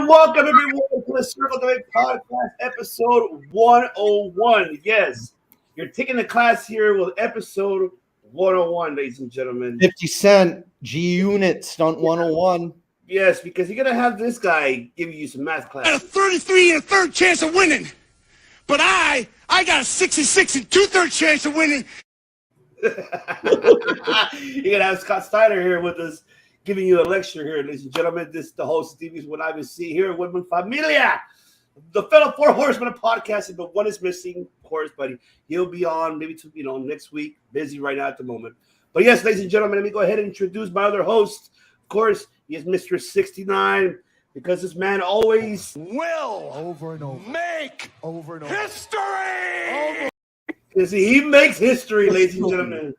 And welcome everyone to the Circle the Way Podcast, episode 101. Yes, you're taking the class here with episode 101, ladies and gentlemen. 50 Cent, G Unit, Stunt 101. Yes, because you're going to have this guy give you some math class. I got a 33 and a third chance of winning, but I got a 66 and 2/3 chance of winning. You're going to have Scott Steiner here with us, giving you a lecture here, ladies and gentlemen. This is the host of TV's What I Would See here at Woodman Familia, the fellow Four Horsemen of podcasting, but one is missing, of course, but he'll be on maybe next week. Busy right now at the moment. But yes, ladies and gentlemen, let me go ahead and introduce my other host. Of course, he is Mr. 69, because this man always will over and over make over and over history. Because he makes history, ladies and gentlemen.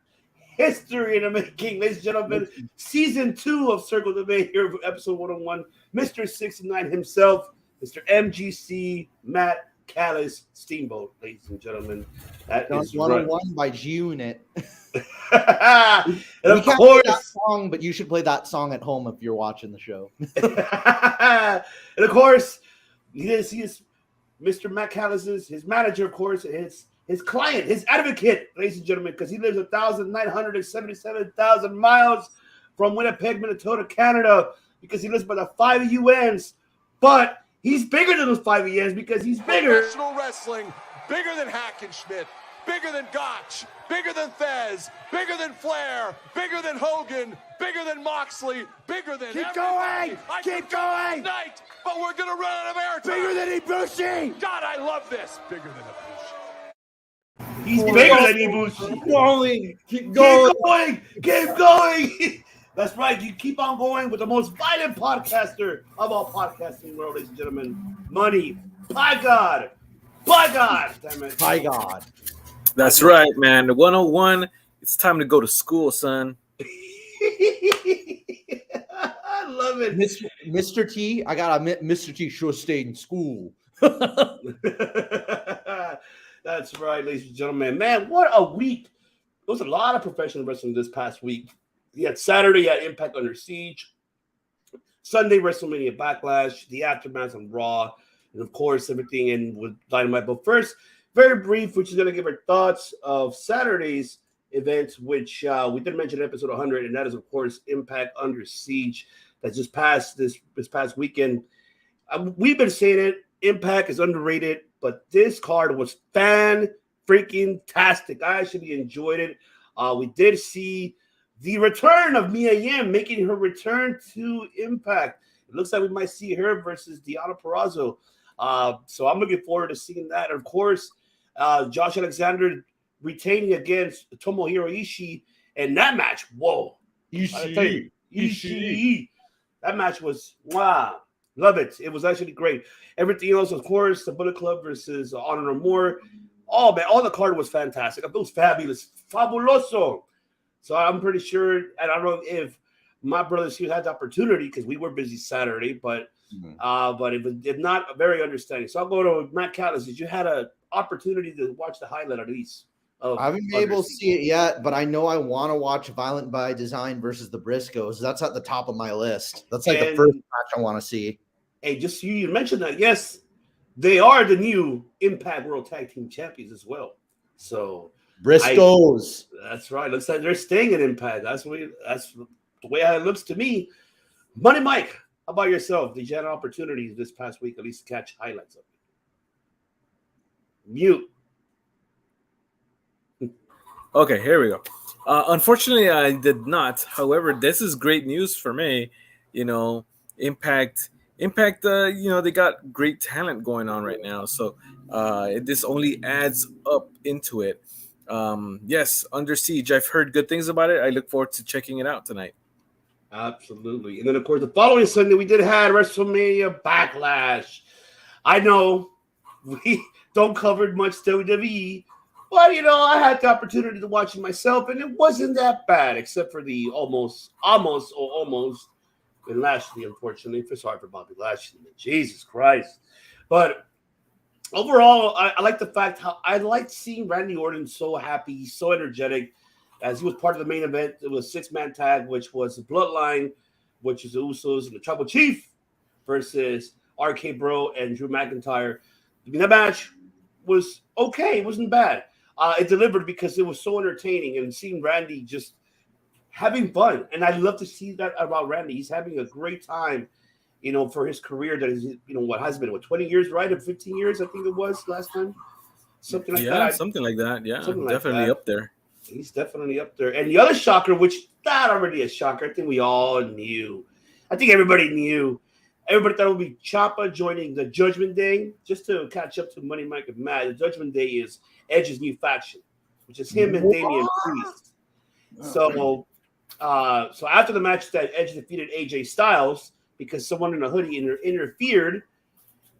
History in the making, ladies and gentlemen. Season 2 of Circle the Bay here for episode 101. Mr. 69 himself, Mr. MGC Matt Callis Steamboat, ladies and gentlemen. That is 101 by G Unit. And of course, that song, but you should play that song at home if you're watching the show. and of course, he is Mr. Matt Callis's, his manager, of course, his client, his advocate, ladies and gentlemen, because he lives 1,977,000 miles from Winnipeg, Minnesota, Canada, because he lives by the 5 UNs. But he's bigger than those 5 UNs because he's bigger. Professional wrestling, bigger than Hackenschmidt, bigger than Gotch, bigger than Thez, bigger than Flair, bigger than Hogan, bigger than Moxley, bigger than Keep going! Keep going! Night, but we're gonna run out of airtime. Bigger than Ibushi! God, I love this. Bigger than Ibushi. He's bigger than Ibushi. Keep going. Keep going. That's right. You keep on going with the most violent podcaster of all podcasting world, ladies and gentlemen. Money. By God. Damn it. By God. That's right, man. The 101, it's time to go to school, son. I love it. Mr. T, I got to admit, Mr. T should have stayed in school. That's right, ladies and gentlemen. Man, what a week. There was a lot of professional wrestling this past week. You had Saturday, you had Impact Under Siege. Sunday, Wrestlemania Backlash. The aftermath on Raw. And, of course, everything in with Dynamite. But first, very brief, which is going to give our thoughts of Saturday's events, which we did mention in episode 100, and that is, of course, Impact Under Siege that just passed this past weekend. We've been saying it. Impact is underrated, but this card was fan-freaking-tastic. I actually enjoyed it. We did see the return of Mia Yim making her return to Impact. It looks like we might see her versus Deonna Purrazzo. So I'm looking forward to seeing that. And of course, Josh Alexander retaining against Tomohiro Ishii. And that match, whoa. Ishii. That match was, wow. Love it. It was actually great. Everything else, of course, the Bullet Club versus Honor No More. Oh, man, all the card was fantastic. It was fabulous. Fabuloso. So I'm pretty sure, and I don't know if my brothers here had the opportunity because we were busy Saturday, but it did not very understanding. So I'll go to Matt Callis. Did you had an opportunity to watch the highlight at least? I haven't been able to see it yet, but I know I want to watch Violent by Design versus the Briscoes. That's at the top of my list. That's like the first match I want to see. Hey, just you mentioned that. Yes, they are the new Impact World Tag Team Champions as well. So Briscoes. That's right. Looks like they're staying in Impact. That's the way it looks to me. Money Mike, how about yourself? Did you have an opportunity this past week at least to catch highlights of it? Mute. Okay, here we go. Unfortunately, I did not. However, this is great news for me. Impact. They got great talent going on right now. So this only adds up into it. Yes, Under Siege. I've heard good things about it. I look forward to checking it out tonight. Absolutely. And then, of course, the following Sunday, we did have WrestleMania Backlash. I know we don't cover much WWE, but, I had the opportunity to watch it myself, and it wasn't that bad, except for the almost in Lashley, unfortunately. Sorry for Bobby Lashley. Jesus Christ. But overall, I like the fact how I liked seeing Randy Orton so happy, so energetic, as he was part of the main event. It was a 6-man tag, which was the Bloodline, which is the Usos and the Tribal Chief versus RK Bro and Drew McIntyre. I mean, that match was okay. It wasn't bad. It delivered because it was so entertaining, and seeing Randy just having fun. And I love to see that about Randy. He's having a great time, you know, for his career that is, you know, what has been, 20 years, right? Or 15 years, I think it was last time. Something like that. Yeah, something like that. Yeah, definitely up there. He's definitely up there. And the other shocker, which not already a shocker, I think we all knew. I think everybody knew. Everybody thought it would be Ciampa joining the Judgment Day. Just to catch up to Money Mike and Matt, the Judgment Day is Edge's new faction, which is him and Damian Priest. So after the match that Edge defeated AJ Styles because someone in a hoodie interfered,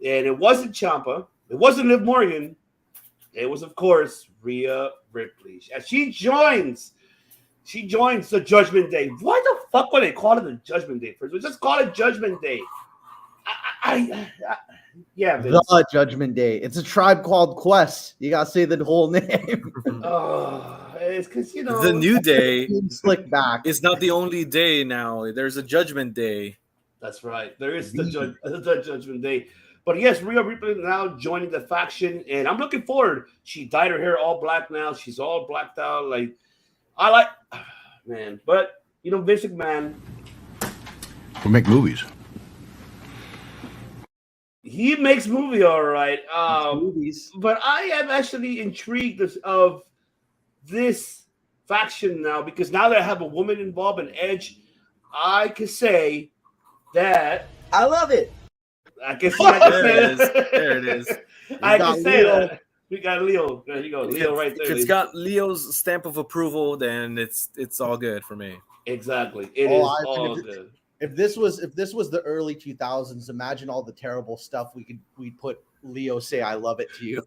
and it wasn't Ciampa, it wasn't Liv Morgan, it was, of course, Rhea Ripley. As she joins the Judgment Day. Why the fuck would they call it the Judgment Day first? Just call it Judgment Day. Yeah, Vince. The Judgment Day. It's a tribe called Quest. You gotta say the whole name. It's because, you know, the New Day slick back. It's not the only day now. There's a Judgment Day. That's right. There is the Judgment Day. But yes, Rhea Ripley now joining the faction, and I'm looking forward. She dyed her hair all black now. She's all blacked out. Like, I like, man. But you know, Vince McMahon, We'll make movies. he makes movie all right. Movies. But I am actually intrigued of this faction now, because now that I have a woman involved in Edge, I can say that I love it. I can say that. There it is. I can say that. We got Leo. There you go, Leo right there. If it's got Leo's stamp of approval, then it's all good for me. Exactly. It is all good. If this was the early 2000s, imagine all the terrible stuff we'd put Leo say I love it to you.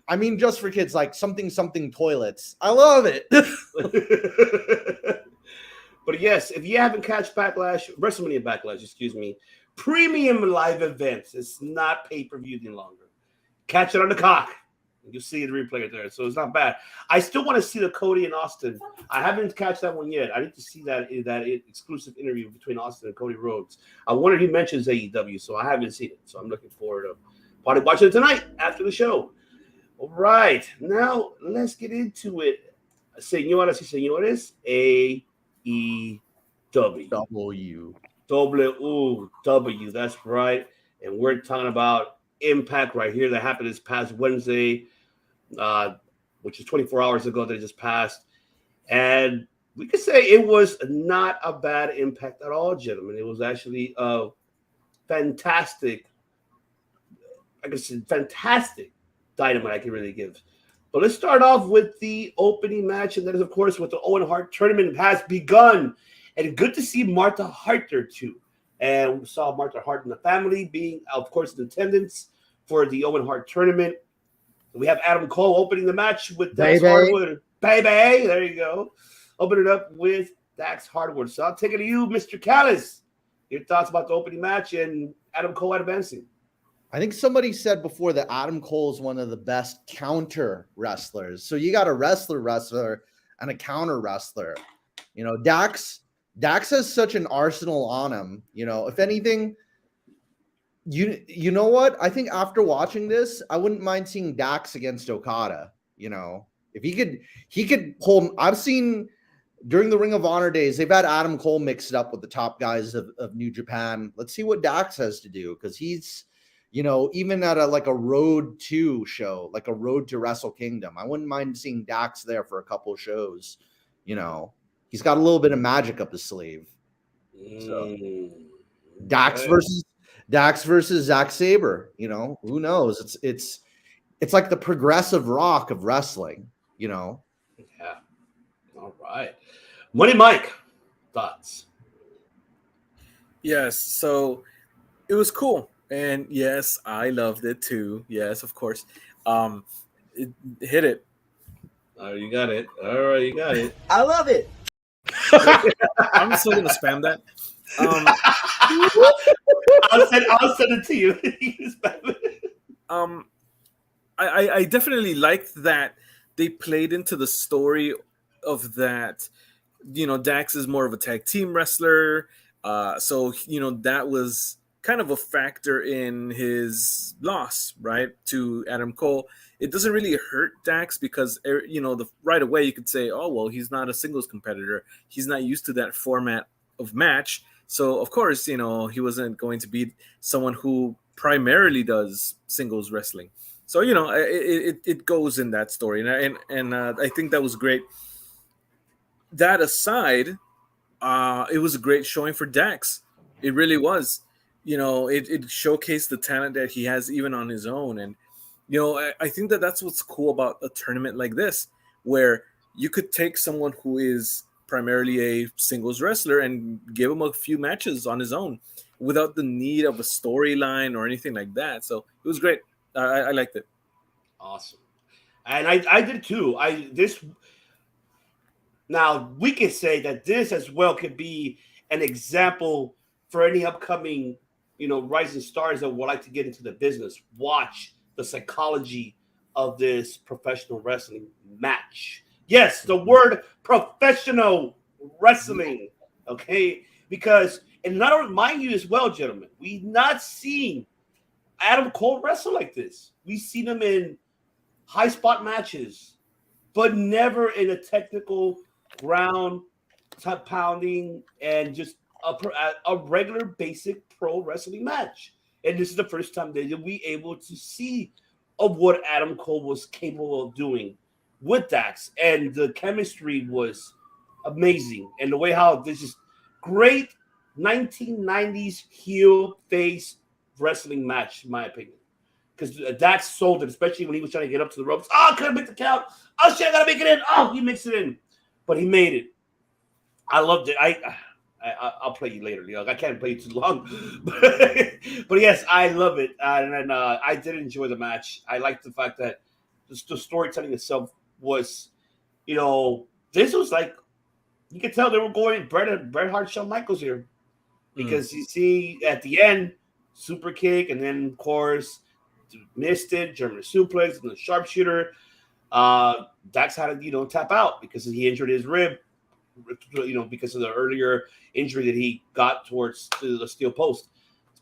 I mean, just for kids, like something toilets. I love it. But yes, if you haven't catch WrestleMania Backlash, excuse me, premium live events. It's not pay-per-view any longer. Catch it on the cock. You'll see the replay there. So it's not bad. I still want to see the Cody and Austin. I haven't catch that one yet. I need to see that exclusive interview between Austin and Cody Rhodes. I wonder if he mentions AEW, so I haven't seen it. So I'm looking forward to probably watching it tonight after the show. All right. Now let's get into it. Señoras y señores, AEW. WW, that's right. And we're talking about Impact right here that happened this past Wednesday, which is 24 hours ago that it just passed. And we could say it was not a bad Impact at all, gentlemen. It was actually a fantastic, fantastic Dynamite I can really give. But let's start off with the opening match, and that is, of course, with the Owen Hart tournament has begun. And good to see Martha Hart there, too. And we saw Martha Hart and the family being, of course, in attendance for the Owen Hart tournament. We have Adam Cole opening the match with Dax Hardwood. Baby, there you go. Open it up with Dax Hardwood. So I'll take it to you, Mr. Callis. Your thoughts about the opening match and Adam Cole advancing. I think somebody said before that Adam Cole is one of the best counter wrestlers. So you got a wrestler and a counter wrestler. You know, Dax has such an arsenal on him. You know, if anything, you know what? I think after watching this, I wouldn't mind seeing Dax against Okada. You know, if he could pull. I've seen during the Ring of Honor days, they've had Adam Cole mixed up with the top guys of New Japan. Let's see what Dax has to do, because he's, you know, even at a Road to show, like a Road to Wrestle Kingdom, I wouldn't mind seeing Dax there for a couple shows. You know, he's got a little bit of magic up his sleeve. So Dax versus Zack Sabre, you know, who knows? It's like the progressive Rock of wrestling, you know. Yeah. All right. Money Mike, thoughts? Yes, so it was cool. And yes, I loved it too. Yes, of course. It hit it. Oh, you got it. All right, you got it. I love it. I'm still gonna spam that. I'll send it to you. I definitely liked that they played into the story of that. You know, Dax is more of a tag team wrestler. So that was kind of a factor in his loss, right, to Adam Cole. It doesn't really hurt Dax because right away you could say, oh well, he's not a singles competitor. He's not used to that format of match. So of course, he wasn't going to beat someone who primarily does singles wrestling. So it goes in that story, and I think that was great. That aside, it was a great showing for Dax. It really was. It showcased the talent that he has even on his own, and I think that's what's cool about a tournament like this, where you could take someone who is primarily a singles wrestler and give him a few matches on his own without the need of a storyline or anything like that. So it was great. I liked it. Awesome. And I did too. Now we can say that this as well could be an example for any upcoming, rising stars that would like to get into the business. Watch the psychology of this professional wrestling match. Yes, the word professional wrestling. Okay, because and not only, mind you as well, gentlemen, we've not seen Adam Cole wrestle like this. We've seen him in high spot matches, but never in a technical ground type pounding and just a regular basic pro wrestling match. And this is the first time that we able to see of what Adam Cole was capable of doing with Dax, and the chemistry was amazing. And the way how this is great 1990s heel face wrestling match, in my opinion. Because Dax sold it, especially when he was trying to get up to the ropes. Oh, I couldn't make the count. Oh shit, I gotta make it in. Oh, he makes it in, but he made it. I loved it. I'll play you later, Leo. I can't play you too long, but yes, I love it, and I did enjoy the match. I liked the fact that the storytelling itself was, this was like you could tell they were going Bret Hart, Shawn Michaels here, because you see at the end super kick, and then of course missed it, German suplex, and the sharpshooter. Dax had to tap out because he injured his rib. Because of the earlier injury that he got towards the steel post.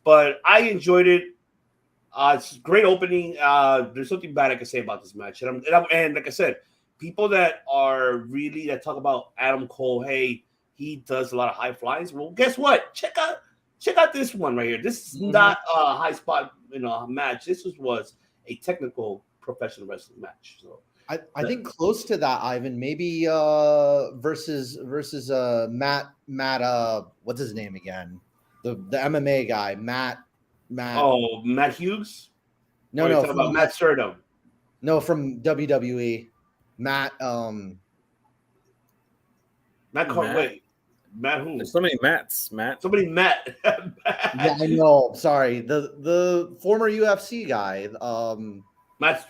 But I enjoyed it. It's a great opening. There's something bad I can say about this match. And like I said, people that talk about Adam Cole, hey, he does a lot of high flies. Well, guess what? Check out this one right here. This is not a high spot match. This was a technical professional wrestling match. So I think close to that, Ivan. Maybe versus Matt. What's his name again? The MMA guy, Matt. Oh, Matt Hughes. No, about Matt Surdom. No, from WWE. Matt. Matt Cartwheel. Matt who? There's so many Matts. Somebody Matt. Yeah, I know. Sorry, the former UFC guy. Matt.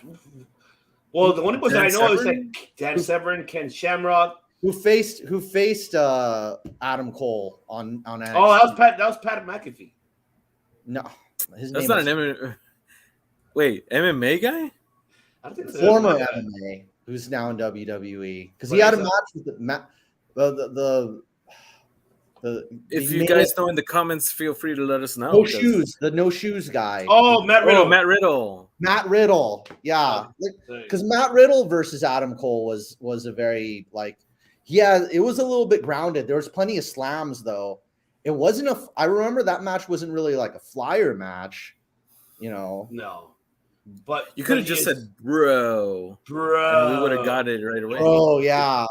Well, the only person I know is that Dan Severn, Ken Shamrock, who faced Adam Cole on NXT. Oh, that was Pat McAfee. No, that's not an MMA. Wait, MMA guy? I don't think former MMA who's now in WWE because he had a match with the if you guys know in the comments, feel free to let us know. The no shoes guy. Oh, Matt Riddle. Matt Riddle. Yeah. Because Matt Riddle versus Adam Cole was a very it was a little bit grounded. There was plenty of slams though. It wasn't I remember that match wasn't really like a flyer match, No. But you could have just said bro. And we would have got it right away. Oh yeah.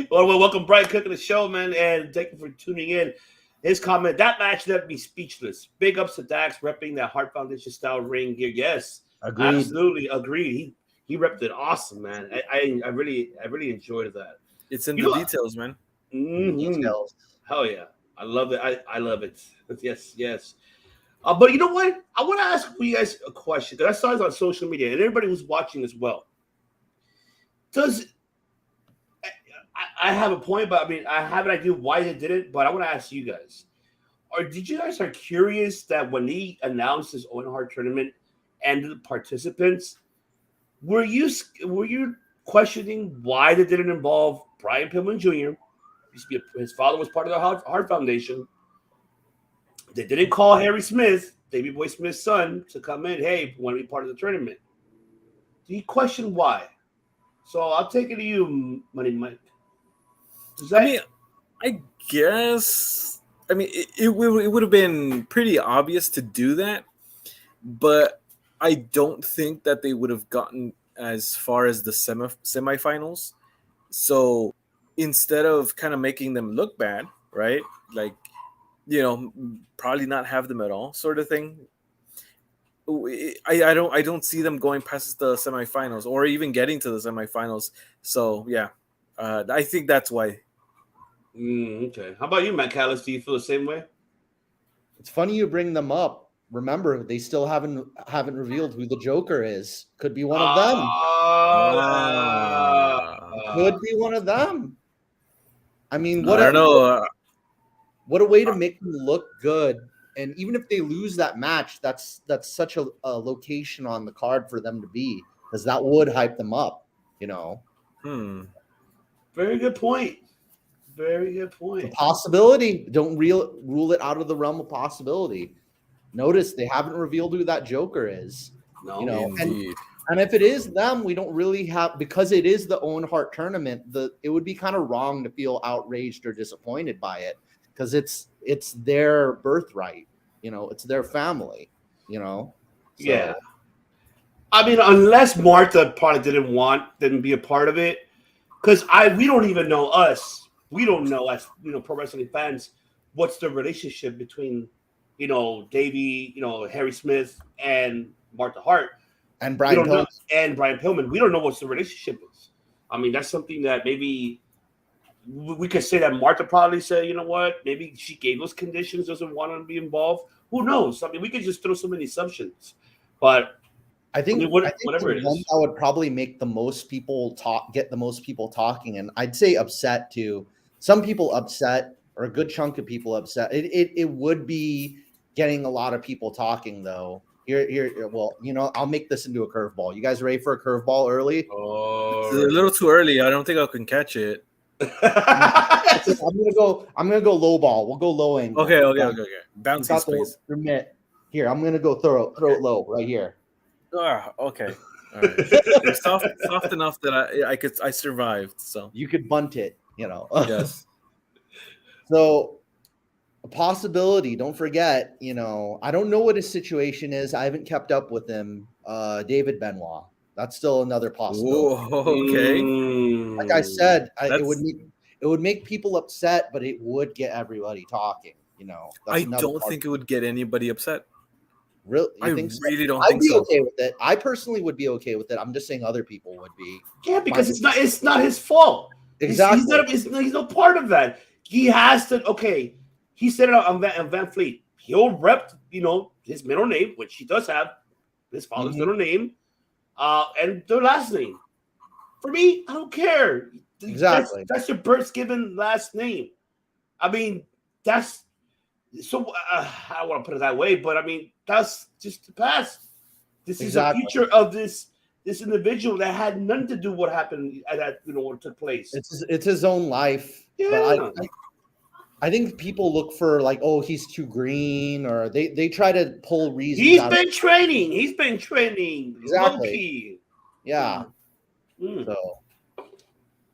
Well, welcome Brian Cook to the show, man, and thank you for tuning in. His comment, that match left me speechless. Big ups to Dax repping that Hart Foundation style ring gear. Yes, agreed. Absolutely agreed. He repped it awesome, man. I really enjoyed that. It's in the details, man. Details. Hell yeah. I love it. I love it. Yes. But you know what? I want to ask you guys a question because I saw it on social media and everybody was watching as well. I have a point, but I have an idea why they did it, but I want to ask you guys. Did you guys are curious that when he announced his Owen Hart tournament and the participants, were you questioning why they didn't involve Brian Pillman Jr.? His father was part of the Hart Foundation. They didn't call Harry Smith, Davey Boy Smith's son, to come in. Hey, want to be part of the tournament? He questioned why. So I'll take it to you, Money Mike. I guess. I mean, it would have been pretty obvious to do that, but I don't think that they would have gotten as far as the semifinals. So instead of kind of making them look bad, right? Like, you know, probably not have them at all, sort of thing. I don't see them going past the semifinals or even getting to the semifinals. So yeah, I think that's why. Okay. How about you, Matt Callis? Do you feel the same way? It's funny you bring them up. Remember, they still haven't revealed who the Joker is. Could be one of them. Could be one of them. I mean, I don't know. What a way to make them look good. And even if they lose that match, that's such a location on the card for them to be, because that would hype them up, you know. Very good point. Very good point. A possibility. Don't rule it out of the realm of possibility. Notice they haven't revealed who that Joker is. No, you know, indeed. and if it is them, we don't really have, because it is the Owen Hart tournament. It would be kind of wrong to feel outraged or disappointed by it, because it's their birthright. You know, it's their family. You know. So. Yeah. I mean, unless Martha probably didn't be a part of it, because we don't even know us. We don't know, as you know, pro wrestling fans, what's the relationship between, you know, Davey, you know, Harry Smith and Martha Hart and Brian Pillman. We don't know what the relationship is. I mean, that's something that maybe we could say that Martha probably said, you know what, maybe she gave those conditions, doesn't want to be involved. Who knows? I mean, we could just throw so many assumptions. But I think whatever it is, that would probably make the most people get the most people talking, and I'd say upset too. Some people upset, or a good chunk of people upset. It would be getting a lot of people talking though. Here. Well, you know, I'll make this into a curveball. You guys ready for a curveball early? Oh, it's a little too early. I don't think I can catch it. I'm gonna go low ball. We'll go low angle. Okay. Bounce please. Here, I'm gonna go throw it low right here. Okay. All right. It's soft enough that I survived. So you could bunt it, you know. Yes. So a possibility. Don't forget, you know, I don't know what his situation is. I haven't kept up with him. David Benoit. That's still another possibility. Whoa, okay. Like I said, it would make people upset, but it would get everybody talking. You know, I don't think it would get anybody upset. Really? I think so? really don't I'd think be so. okay with it. I personally would be okay with it. I'm just saying other people would be. Yeah, because it's not his fault. Exactly. He's no part of that. He has to. Okay, he said it on Van Fleet. He'll rep, you know, his middle name, which he does have, his father's middle name, and their last name. For me, I don't care. Exactly. That's your birth given last name. I mean, that's so. I don't want to put it that way, but I mean, that's just the past. This is the future of this individual that had nothing to do with what happened at that, you know, what took place. It's his own life. Yeah. But I think people look for like, oh, he's too green, or they try to pull reasons. He's been training. Exactly. Low-key. Yeah. So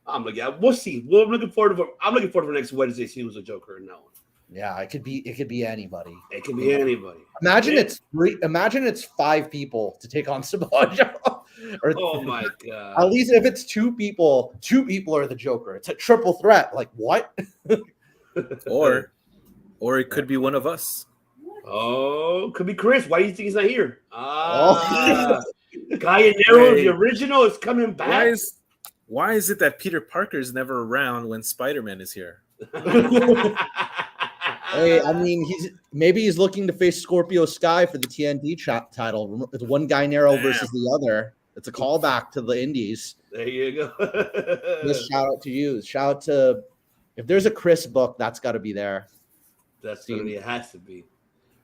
I'm looking. We'll see. I'm looking forward to next Wednesday. See who's a Joker in that one. Yeah, it could be anybody. It can be anybody. Imagine it's 5 people to take on Samoa Joe. Oh my god! At least if it's 2 people are the Joker. It's a triple threat. Like what? or it could be one of us. Oh, could be Chris. Why do you think he's not here? Gallinero, the original, is coming back. Why is it that Peter Parker is never around when Spider-Man is here? Hey, I mean, he's looking to face Scorpio Sky for the TNT title. It's one Gallinero versus the other. It's a callback to the Indies. There you go. Just shout out to you. Shout out to, if there's a Chris book, that's got to be there. That's gonna be. It has to be.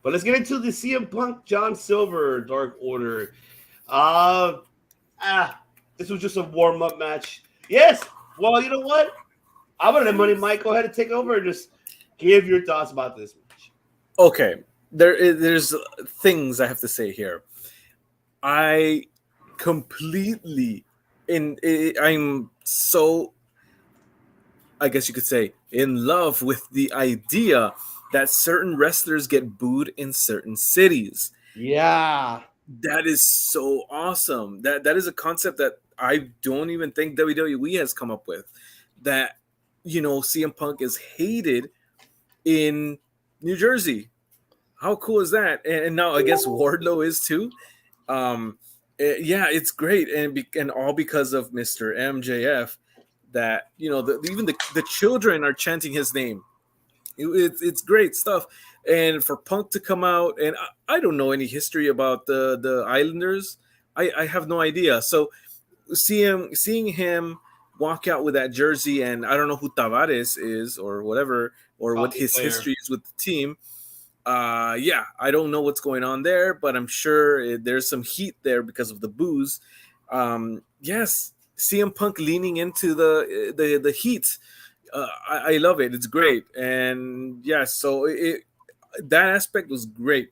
But let's get into the CM Punk John Silver Dark Order. This was just a warm-up match. Yes. Well, you know what? I'm gonna let Money Mike go ahead and take over and just give your thoughts about this match. Okay. there's things I have to say here. I completely I'm so, I guess you could say, in love with the idea that certain wrestlers get booed in certain cities. Yeah. That is so awesome. That is a concept that I don't even think WWE has come up with. That, CM Punk is hated in New Jersey. How cool is that? And now I guess Wardlow is too. Yeah, it's great, and all because of Mr. MJF. That even the children are chanting his name. It's great stuff. And for Punk to come out, and I don't know any history about the Islanders. I have no idea. So seeing him walk out with that jersey, and I don't know who Tavares is or whatever, or what his history is with the team. Yeah, I don't know what's going on there, but I'm sure there's some heat there because of the booze. Yes, CM Punk leaning into the heat. I love it. It's great. And yeah, so that aspect was great.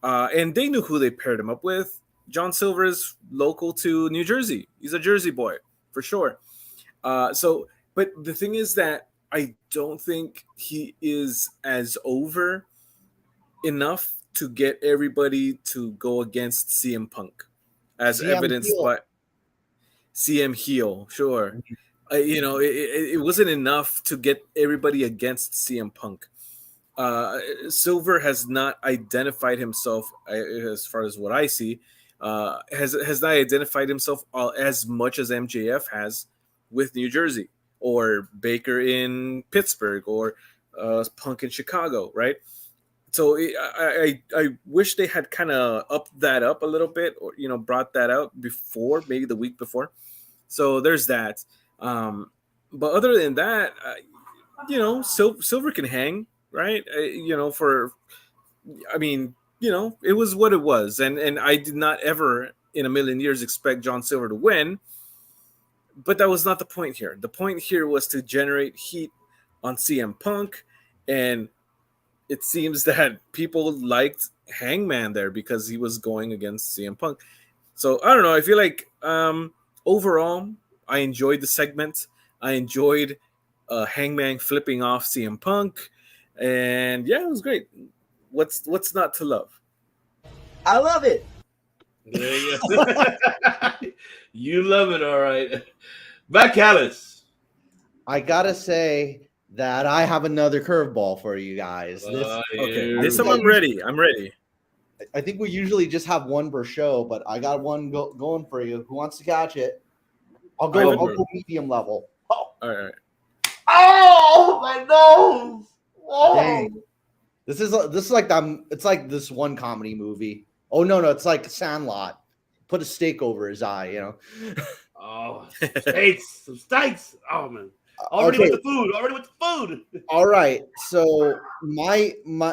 And they knew who they paired him up with. John Silver is local to New Jersey. He's a Jersey boy for sure. But the thing is that I don't think he is as over enough to get everybody to go against CM Punk, as CM evidenced heel. by CM heel. Sure. It wasn't enough to get everybody against CM Punk. Silver has not identified himself, as far as what I see, has not identified himself as much as MJF has with New Jersey, or Baker in Pittsburgh, or Punk in Chicago, right? So I wish they had kind of upped that up a little bit, or brought that out before, maybe the week before. So there's that. But other than that, Silver can hang, right? It was what it was, and I did not ever in a million years expect John Silver to win. But that was not the point here. The point here was to generate heat on CM Punk, and it seems that people liked Hangman there because he was going against CM Punk. So I don't know. I feel like overall, I enjoyed the segment. I enjoyed Hangman flipping off CM Punk, and yeah, it was great. What's not to love? I love it. There you go. You love it, all right. Backlash. I gotta say that I have another curveball for you guys. This time I'm ready. I think we usually just have one per show, but I got one going for you. Who wants to catch it? I'll go medium level. All right. Oh, my nose! Whoa. Dang. This is like it's like this one comedy movie. Oh no, it's like Sandlot. Put a stake over his eye, Oh, steaks. Oh man. Already with the food. All right. So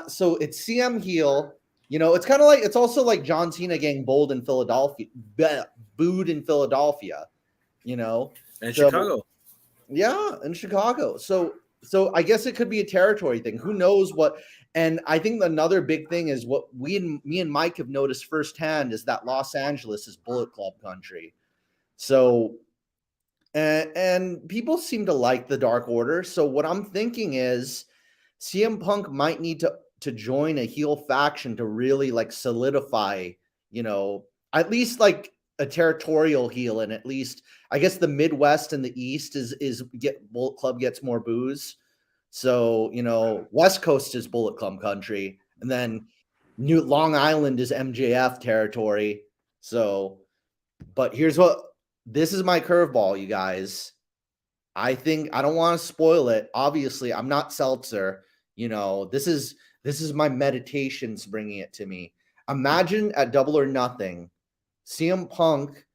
so it's CM heel. It's kind of like, it's also like John Cena getting booed in Philadelphia. And Chicago. Yeah, in Chicago. So I guess it could be a territory thing. Who knows what? And I think another big thing is what me and Mike have noticed firsthand is that Los Angeles is Bullet Club country. So, and people seem to like the Dark Order. So what I'm thinking is CM Punk might need to join a heel faction to really like solidify, at least like a territorial heel, and at least I guess the Midwest and the East Bullet Club gets more booze. So, West Coast is Bullet Club country, and then Long Island is MJF territory. So, but this is my curveball, you guys. I think I don't want to spoil it. Obviously, I'm not Seltzer. This is my meditations bringing it to me. Imagine at Double or Nothing, CM Punk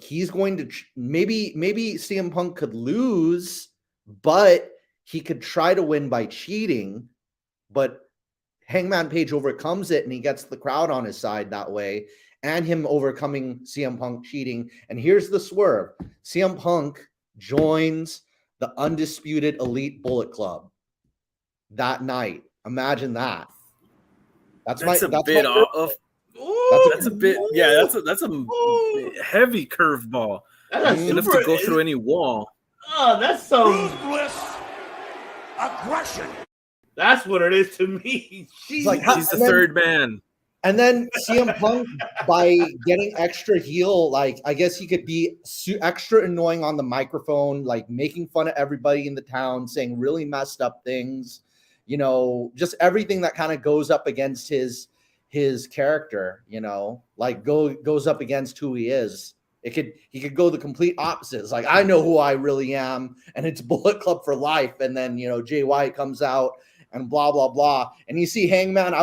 he's going to maybe CM Punk could lose, but he could try to win by cheating, but Hangman Page overcomes it and he gets the crowd on his side that way, and him overcoming CM Punk cheating. And here's the swerve. CM Punk joins the Undisputed Elite Bullet Club that night. Imagine that. That's a that's bit my off. Ooh, That's a bit. Yeah, that's a heavy curveball. that's Enough super, to go through any wall. Oh, that's some. Ruthless aggression. That's what it is to me. It's like, He's the third man. And then CM Punk, by getting extra heel, like I guess he could be extra annoying on the microphone, like making fun of everybody in the town, saying really messed up things, you know, just everything that kind of goes up against his character, you know, like goes up against who he is. He could go the complete opposites. Like, I know who I really am, and it's Bullet Club for life. And then, you know, Jay White comes out and blah blah blah. And you see Hangman,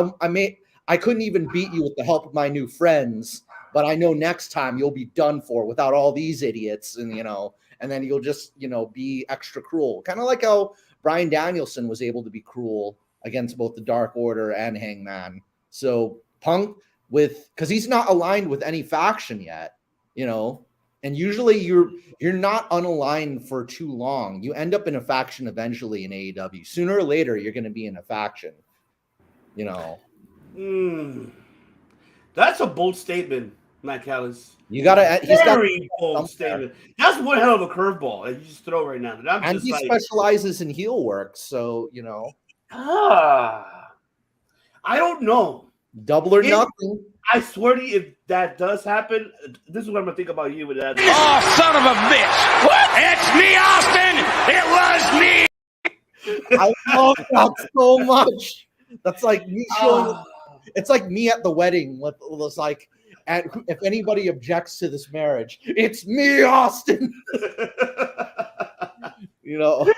I couldn't even beat you with the help of my new friends, but I know next time you'll be done for without all these idiots, and you know, and then you'll just, you know, be extra cruel. Kind of like how Bryan Danielson was able to be cruel against both the Dark Order and Hangman. So Punk, because he's not aligned with any faction yet, you know, and usually you're not unaligned for too long. You end up in a faction eventually in AEW. Sooner or later, you're going to be in a faction, you know. That's a bold statement, Matt Callis. You gotta. Very bold statement. That's one hell of a curveball that you just throw right now. And he specializes in heel work, so you know. I don't know. Double or nothing. I swear to you, if that does happen, this is what I'm gonna think about you with that. Oh, son of a bitch! What? It's me, Austin. It was me. I love that so much. That's like me showing. It's like me at the wedding with like, and if anybody objects to this marriage, it's me, Austin. You know.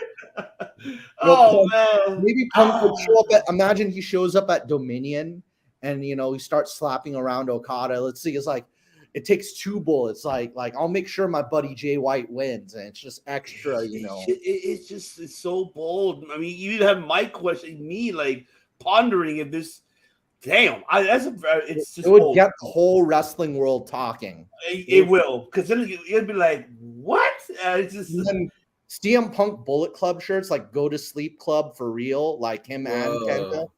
Oh man. Maybe Punk would show up imagine he shows up at Dominion and you know he starts slapping around Okada. Let's see, it's like it takes two bullets. Like I'll make sure my buddy Jay White wins, and it's just extra, you know. It's so bold. I mean, you have Mike questioning me, like pondering if this. Damn, it's just. It would bold. get the whole wrestling world talking. It will, because then it'd be like, what? It's just. And then CM Punk Bullet Club shirts, like Go to Sleep Club for real, like him and Kenta.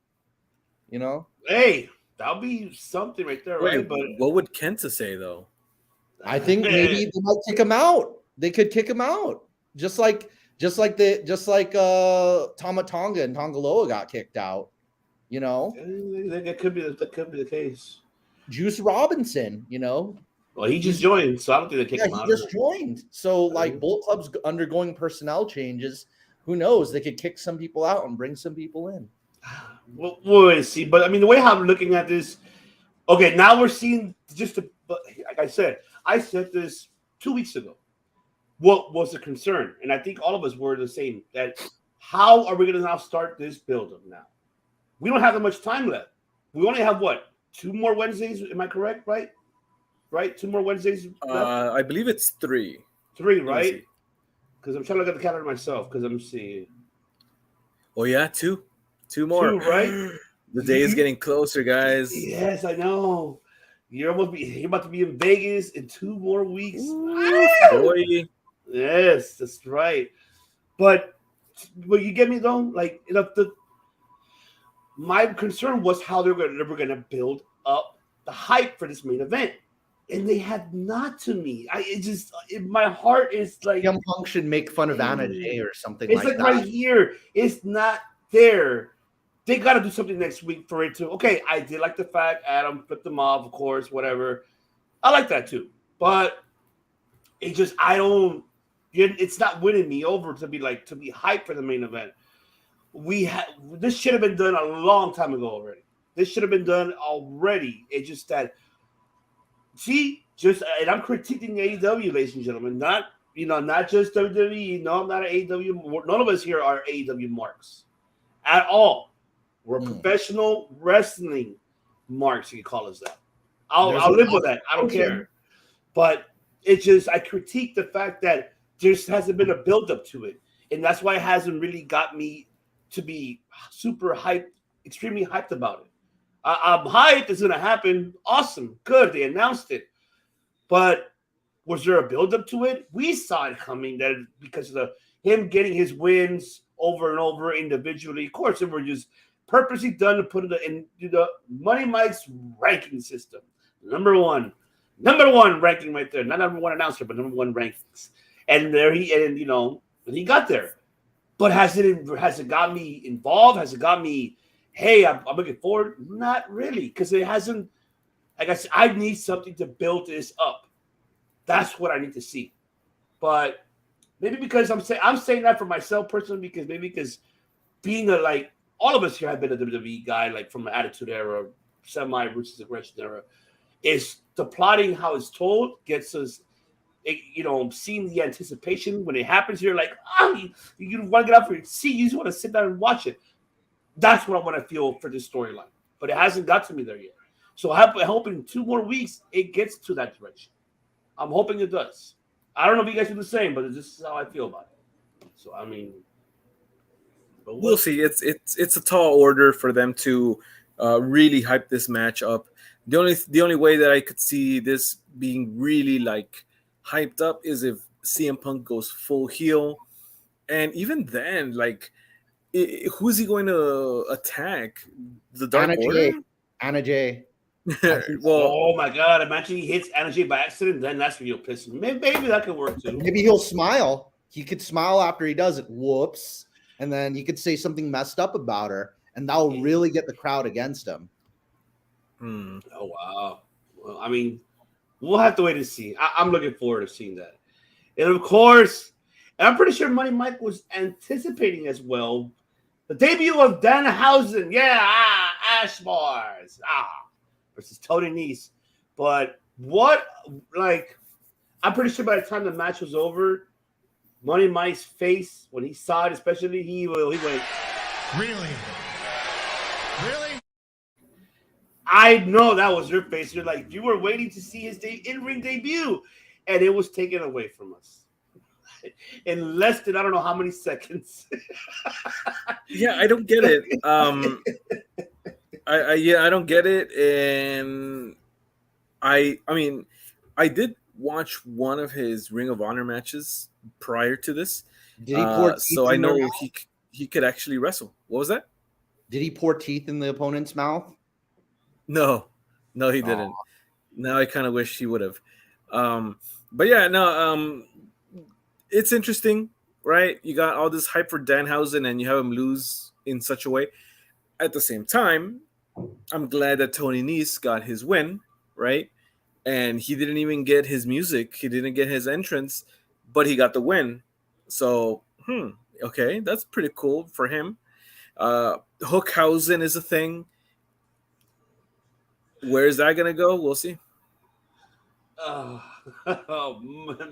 You know. Hey, that'll be something right there, right? But what would Kenta say though? I think maybe they might kick him out. They could kick him out, just like Tama Tonga and Tongaloa got kicked out. You know, that could be the case. Juice Robinson, you know. Well, he just joined, so I don't think they kick him out. He just joined. So, like, Bullet Club's undergoing personnel changes. Who knows? They could kick some people out and bring some people in. We'll see. But I mean, the way I'm looking at this, okay, now we're seeing like I said this 2 weeks ago. What was the concern? And I think all of us were the same. That how are we going to now start this build-up now? We don't have that much time left. We only have what? 2 more Wednesdays? Am I correct? Right? 2 more Wednesdays left? I believe it's 3. 3, right? Because I'm trying to look at the calendar myself. Because I'm seeing. Oh yeah, 2 more. 2, right? The day is getting closer, guys. Yes, I know. You're about to be in Vegas in 2 more weeks. Boy. Yes, that's right. But you get me though? Like my concern was how they were going to build up the hype for this main event, and they have not. To me, my heart is like Young Punk should make fun of Anna Jay or something. It's like right here. It's not there. They got to do something next week for it to. Okay, I did like the fact Adam flipped them off, of course, whatever. I like that too, but it just it's not winning me over to be hyped for the main event. This should have been done a long time ago already. This should have been done already. It's just that, and I'm critiquing AEW, ladies and gentlemen, not just WWE. No, I'm not an AEW. None of us here are AEW marks at all. We're professional wrestling marks. You can call us that. I'll live with that. I don't care. But it's just I critique the fact that there hasn't been a build-up to it, and that's why it hasn't really got me to be super hyped, extremely hyped about it. I'm hyped. It's going to happen. Awesome. Good. They announced it. But was there a build-up to it? We saw it coming because of him getting his wins over and over individually. Of course, they were just purposely done to put it in the Money Mike's ranking system. Number one ranking right there. Not number one announcer, but number one rankings. And he got there. But has it got me involved? Has it got me, hey, I'm looking forward? Not really, because it hasn't. Like I said, I need something to build this up. That's what I need to see. But maybe because I'm saying that for myself personally, because being all of us here have been a WWE guy, like from the Attitude Era, semi versus aggression era, is the plotting how it's told gets us, seeing the anticipation when it happens. You're like, you want to get out for your seat. You just want to sit down and watch it. That's what I want to feel for this storyline. But it hasn't got to me there yet. So I'm hoping 2 more weeks it gets to that direction. I'm hoping it does. I don't know if you guys do the same, but this is how I feel about it. So I mean, we'll see. It's a tall order for them to really hype this match up. The only way that I could see this being really hyped up is if CM Punk goes full heel, and even then, who's he going to attack? The Dark Order? Anna Jay. Well, oh my God! Imagine he hits Anna Jay by accident, then that's when you'll piss him. Maybe that could work too. Maybe he'll smile. He could smile after he does it. Whoops. And then you could say something messed up about her, and that'll really get the crowd against him. Oh, wow. Well, I mean, we'll have to wait and see. I'm looking forward to seeing that. And of course, and I'm pretty sure Money Mike was anticipating as well the debut of Danhausen. Yeah, Ash Bars. Versus Tony Nese. But I'm pretty sure by the time the match was over, Money Mike's face, when he saw it, especially, he went, Really? I know that was your face. You're like, you were waiting to see his in-ring debut, and it was taken away from us in less than I don't know how many seconds. Yeah, I don't get it. I don't get it, and I mean, I did watch one of his Ring of Honor matches prior to this. Did he pour teeth so I in their know mouth? he could actually wrestle. What was that? Did he pour teeth in the opponent's mouth? No, he didn't. Now I kind of wish he would have. But yeah, no. It's interesting, right? You got all this hype for Danhausen, and you have him lose in such a way. At the same time, I'm glad that Tony Nese got his win, right? And he didn't even get his music. He didn't get his entrance, but he got the win. So, okay, that's pretty cool for him. Hookhausen is a thing. Where's that going to go? We'll see.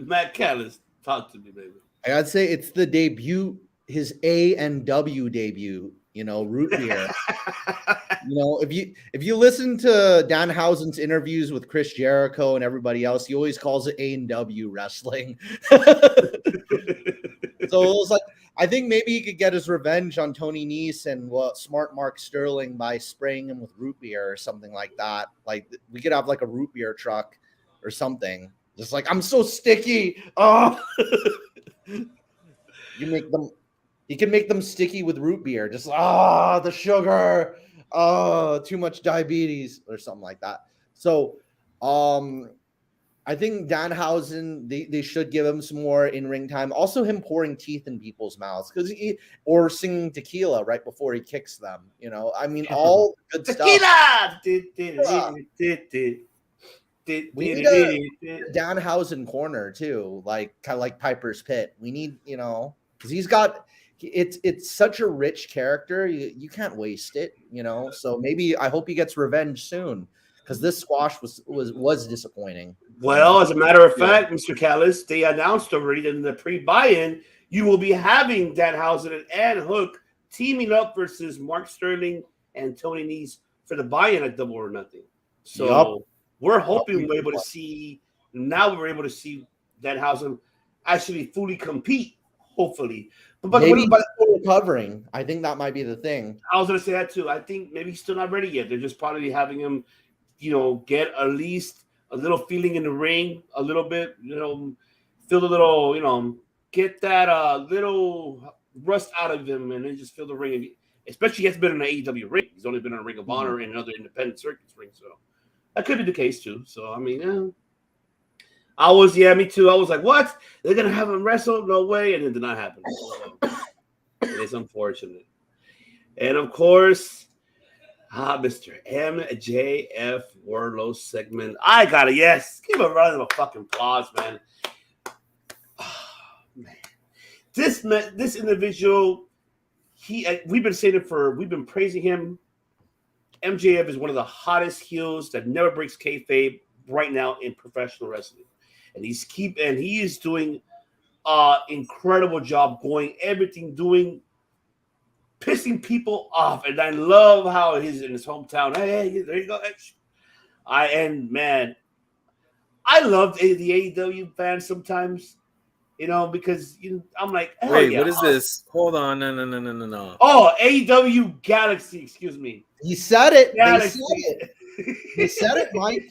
Matt Callis, talk to me, baby. I gotta say, it's the debut, his A&W debut, root beer. If you listen to Danhausen's interviews with Chris Jericho and everybody else, he always calls it A&W wrestling. So it was like, I think maybe he could get his revenge on Tony Nese and smart Mark Sterling by spraying him with root beer or something like that. Like, we could have a root beer truck or something. Just I'm so sticky. Oh, he can make them sticky with root beer. Just the sugar. Too much diabetes or something like that. So, I think Danhausen, they should give him some more in-ring time. Also, him pouring teeth in people's mouths or singing tequila right before he kicks them. I mean, all good stuff. Tequila. We need a Danhausen corner too, kind of like Piper's Pit. We need, because he's got it's such a rich character. You can't waste it, So maybe I hope he gets revenge soon, because this squash was disappointing. Well, as a matter of fact, Mr. Callis, they announced already that in the pre-buy-in, you will be having Danhausen and Hook teaming up versus Mark Sterling and Tony Nese for the buy-in at Double or Nothing. So we're hoping we're able to see. Now we're able to see Danhausen actually fully compete. Hopefully, but maybe he's still recovering. I think that might be the thing. I was going to say that too. I think maybe he's still not ready yet. They're just probably having him, get at least a little feeling in the ring, a little bit, feel a little, get that little rust out of him, and then just feel the ring. Especially he has been in an AEW ring. He's only been in a Ring of Honor and another independent circuits ring. So that could be the case too. So I mean, me too. I was like, what? They're gonna have him wrestle? No way! And it did not happen. So, it's unfortunate. And of course, Mr. MJF Wardlow segment. I got it. Yes, give him a round of fucking applause, man. Oh, man, this individual. We've been praising him. MJF is one of the hottest heels that never breaks kayfabe right now in professional wrestling, and he is doing incredible job pissing people off, and I love how he's in his hometown. Hey, there you go. I love the AEW fans sometimes. Because I'm like, wait, what is this? Hold on, no. Oh, AEW Galaxy, excuse me. He said it. Galaxy. They said it, Mike.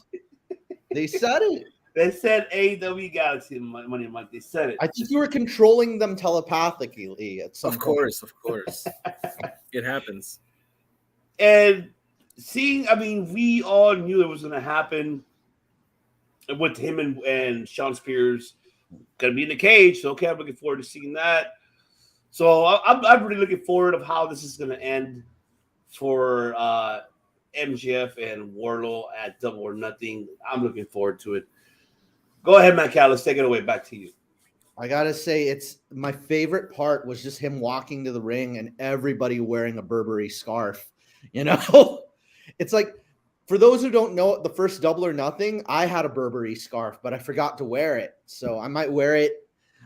They said it. They said AEW Galaxy, Money, Mike. They said it. I think you were controlling them telepathically at some point. Of course. It happens. And we all knew it was going to happen with him and Sean Spears. Gonna be in the cage, so okay, I'm looking forward to seeing that. So I'm really looking forward of how this is gonna end for MJF and Wardlow at Double or Nothing. I'm looking forward to it. Go ahead, Matt Callis, take it away. Back to you. I gotta say, it's my favorite part was just him walking to the ring and everybody wearing a Burberry scarf. It's like, for those who don't know, the first Double or Nothing, I had a Burberry scarf, but I forgot to wear it. So I might wear it.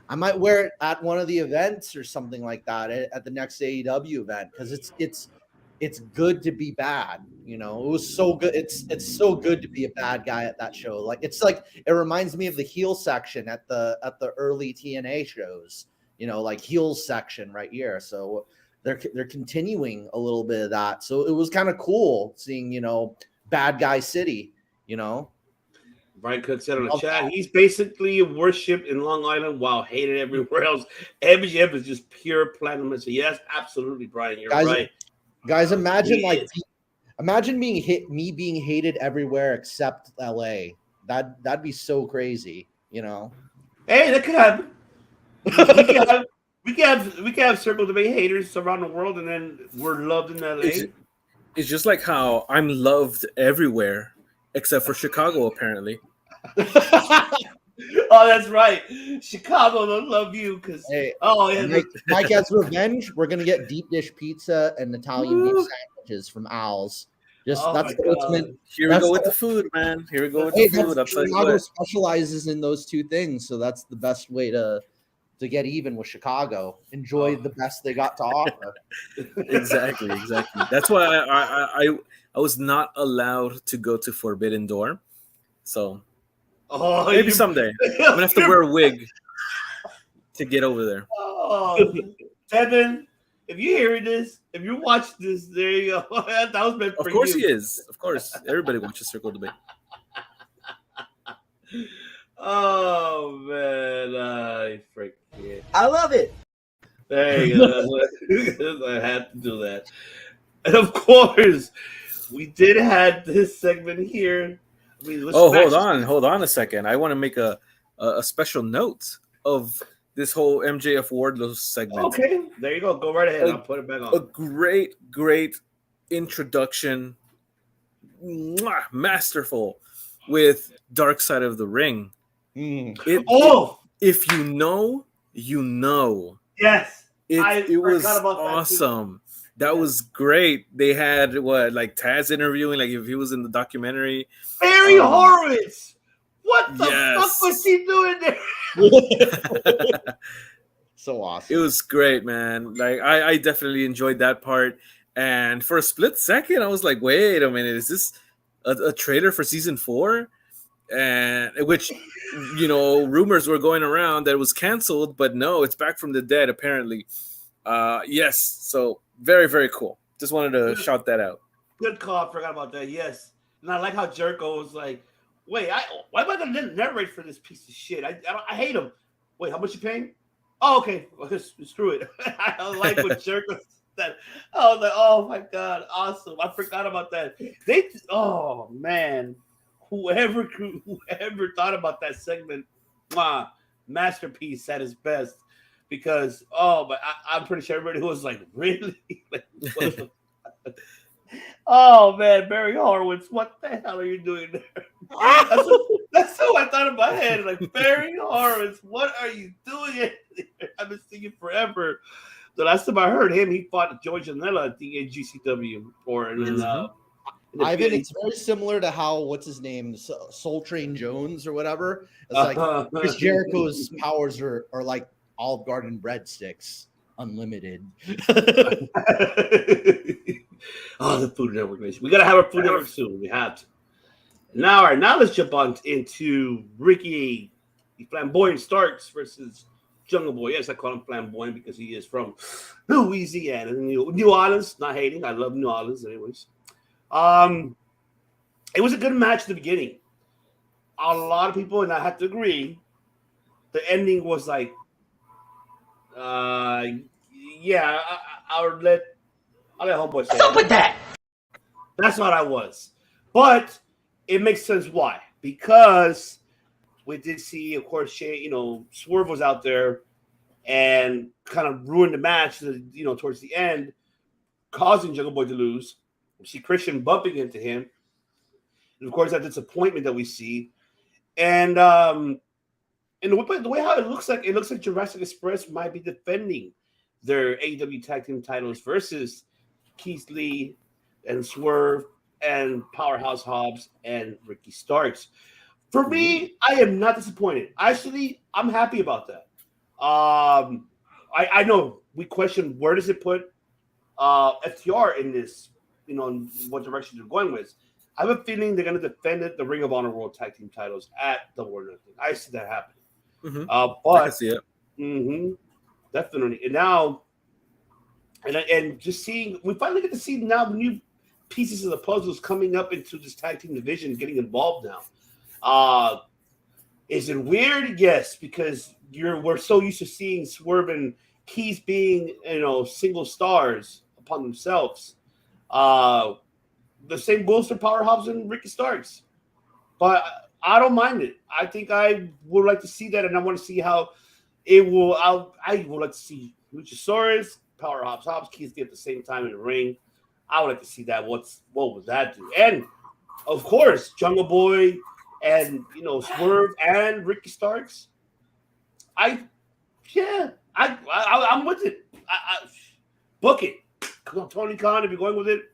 I might wear it at one of the events or something like that at the next AEW event, because it's good to be bad. It was so good. It's so good to be a bad guy at that show. It reminds me of the heel section at the early TNA shows. Like heels section right here. So they're continuing a little bit of that. So it was kind of cool seeing Bad Guy City, Brian Cook said on the chat, he's basically worshipped in Long Island while hated everywhere else. MJF is just pure platinum. So yes, absolutely, Brian, you're right. Guys, imagine being hated everywhere except LA. That'd be so crazy, Hey, that could happen. we can have Circle to Bay haters around the world, and then we're loved in LA. It's just like how I'm loved everywhere except for Chicago, apparently. Oh, that's right. Chicago don't love you because Mike has revenge. We're gonna get deep dish pizza and Italian beef sandwiches from Al's. That's the ultimate. Here we go with the food, man. Here we go with the food. Chicago specializes in those two things, so that's the best way to get even with Chicago. Enjoy the best they got to offer. Exactly. That's why I was not allowed to go to Forbidden Door. So maybe someday I'm gonna have to wear a wig to get over there. Oh, Tevin, if you hear this, if you watch this, there you go. That was meant for you. Of course he is. Of course, everybody watches Circle the Bay. Oh man, I freaking I love it. There you go. I had to do that. And of course, we did have this segment here. Hold on a second. I want to make a special note of this whole MJF Wardlow segment. Okay, there you go. Go right ahead. I'll put it back on. A great introduction. Masterful with Dark Side of the Ring. If you know, you know. Yes. It was awesome. That was great. They had Taz interviewing, like if he was in the documentary. Barry Horowitz. What the fuck was he doing there? So awesome. It was great, man. Like I definitely enjoyed that part. And for a split second, I was like, wait a minute, is this a trailer for season 4? And which, rumors were going around that it was canceled, but no, it's back from the dead, apparently. Yes. So very, very cool. Just wanted to shout that out. Good call. I forgot about that. Yes. And I like how Jericho was like, wait, why am I going to narrate for this piece of shit? I hate him. Wait, how much you paying? Oh, okay. Well, screw it. I like what Jericho. that. I was like, oh my god, awesome! I forgot about that. Oh man, whoever thought about that segment, masterpiece at his best. Because but I'm pretty sure everybody was like, really? Like, oh man, Barry Horowitz, what the hell are you doing there? That's how I thought in my head. Like, Barry Horowitz, what are you doing? I've been singing forever. The last time I heard him, he fought George Janela at the GCW Ivan, it's very similar to how what's his name, Soul Train Jones or whatever. It's like Chris Jericho's powers are like Olive Garden breadsticks, unlimited. Oh, the Food Network Nation. We gotta have our Food Network soon. We have to. Now, all right, now let's jump on into Ricky Flamboyant Starks versus Jungle Boy. Yes, I call him Flamboyant because he is from Louisiana, New Orleans. Not hating, I love New Orleans, anyways. It was a good match at the beginning. A lot of people, and I have to agree, the ending was like, yeah, I'll let homeboy say. What's up with that? That's what I was, but it makes sense why, because we did see, of course, Swerve was out there and kind of ruined the match, towards the end, causing Jungle Boy to lose. We see Christian bumping into him, and of course that disappointment that we see, and the way how it looks like Jurassic Express might be defending their AEW Tag Team titles versus Keith Lee and Swerve and Powerhouse Hobbs and Ricky Starks. For me, I am not disappointed. Actually, I'm happy about that. I know we question where does it put FTR in this, in what direction they're going with. I have a feeling they're going to defend the Ring of Honor World Tag Team titles at Double or Nothing. I see that happening. But I can see it. Definitely. And now, and just seeing, we finally get to see now the new pieces of the puzzles coming up into this tag team division, getting involved now. Is it weird? Yes, because we're so used to seeing Swerve and Keys being, single stars upon themselves. The same goes for Powerhouse and Ricky Starks. But I don't mind it. I think I would like to see that, and I want to see how it will. I would like to see Luchasaurus, Powerhouse Hobbs, Keys at the same time in the ring. I would like to see that. What would that do? And of course, Jungle Boy and Swerve and Ricky Starks. I'm with it. Book it. Tony Khan, if you're going with it,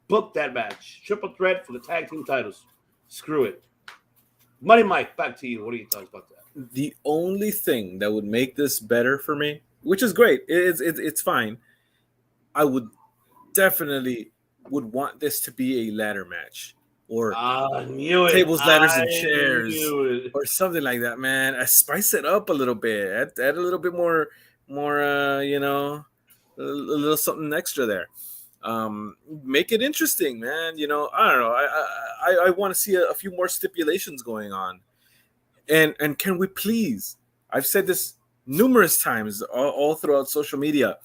book that match. Triple threat for the tag team titles. Screw it. Money Mike, back to you. What are your thoughts about that? The only thing that would make this better for me, which is great, it's fine. I would definitely want this to be a ladder match or tables, ladders, and chairs or something like that, man. I spice it up a little bit. Add a little bit more, a little something extra there. Make it interesting, man. I don't know. I want to see a few more stipulations going on. And can we please, I've said this numerous times all throughout social media,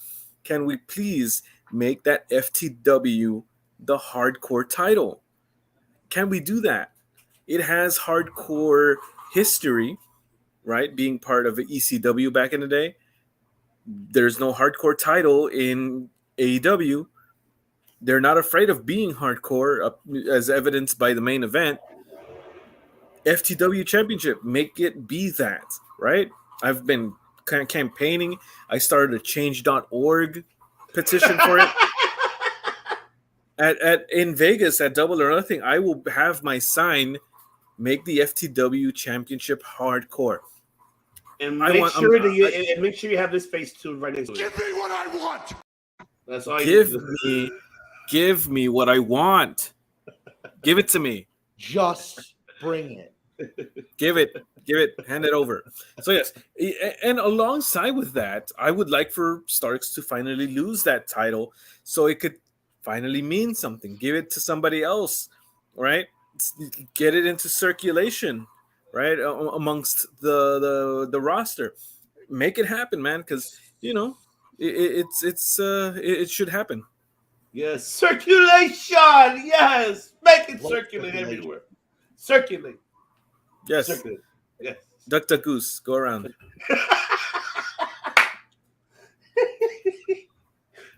can we please make that FTW the hardcore title? Can we do that? It has hardcore history, right? Being part of the ECW back in the day. There's no hardcore title in AEW. They're not afraid of being hardcore, as evidenced by the main event. FTW Championship, make it be that, right? I've been kind of campaigning. I started a change.org petition for it. In Vegas at Double or Nothing, I will have my sign, make the FTW Championship hardcore. And make sure you have this face too right next to it. Give me what I want. That's all. Give me what I want. Give it to me. Just bring it. Give it. Hand it over. So yes, and alongside with that, I would like for Starks to finally lose that title, so it could finally mean something. Give it to somebody else, right? Get it into circulation, right, amongst the roster. Make it happen, man, because it should happen. Yes, circulation. Yes, make it circulate everywhere. Circulate. Yes. Circulate. Yes. Duck, duck, goose. Go around.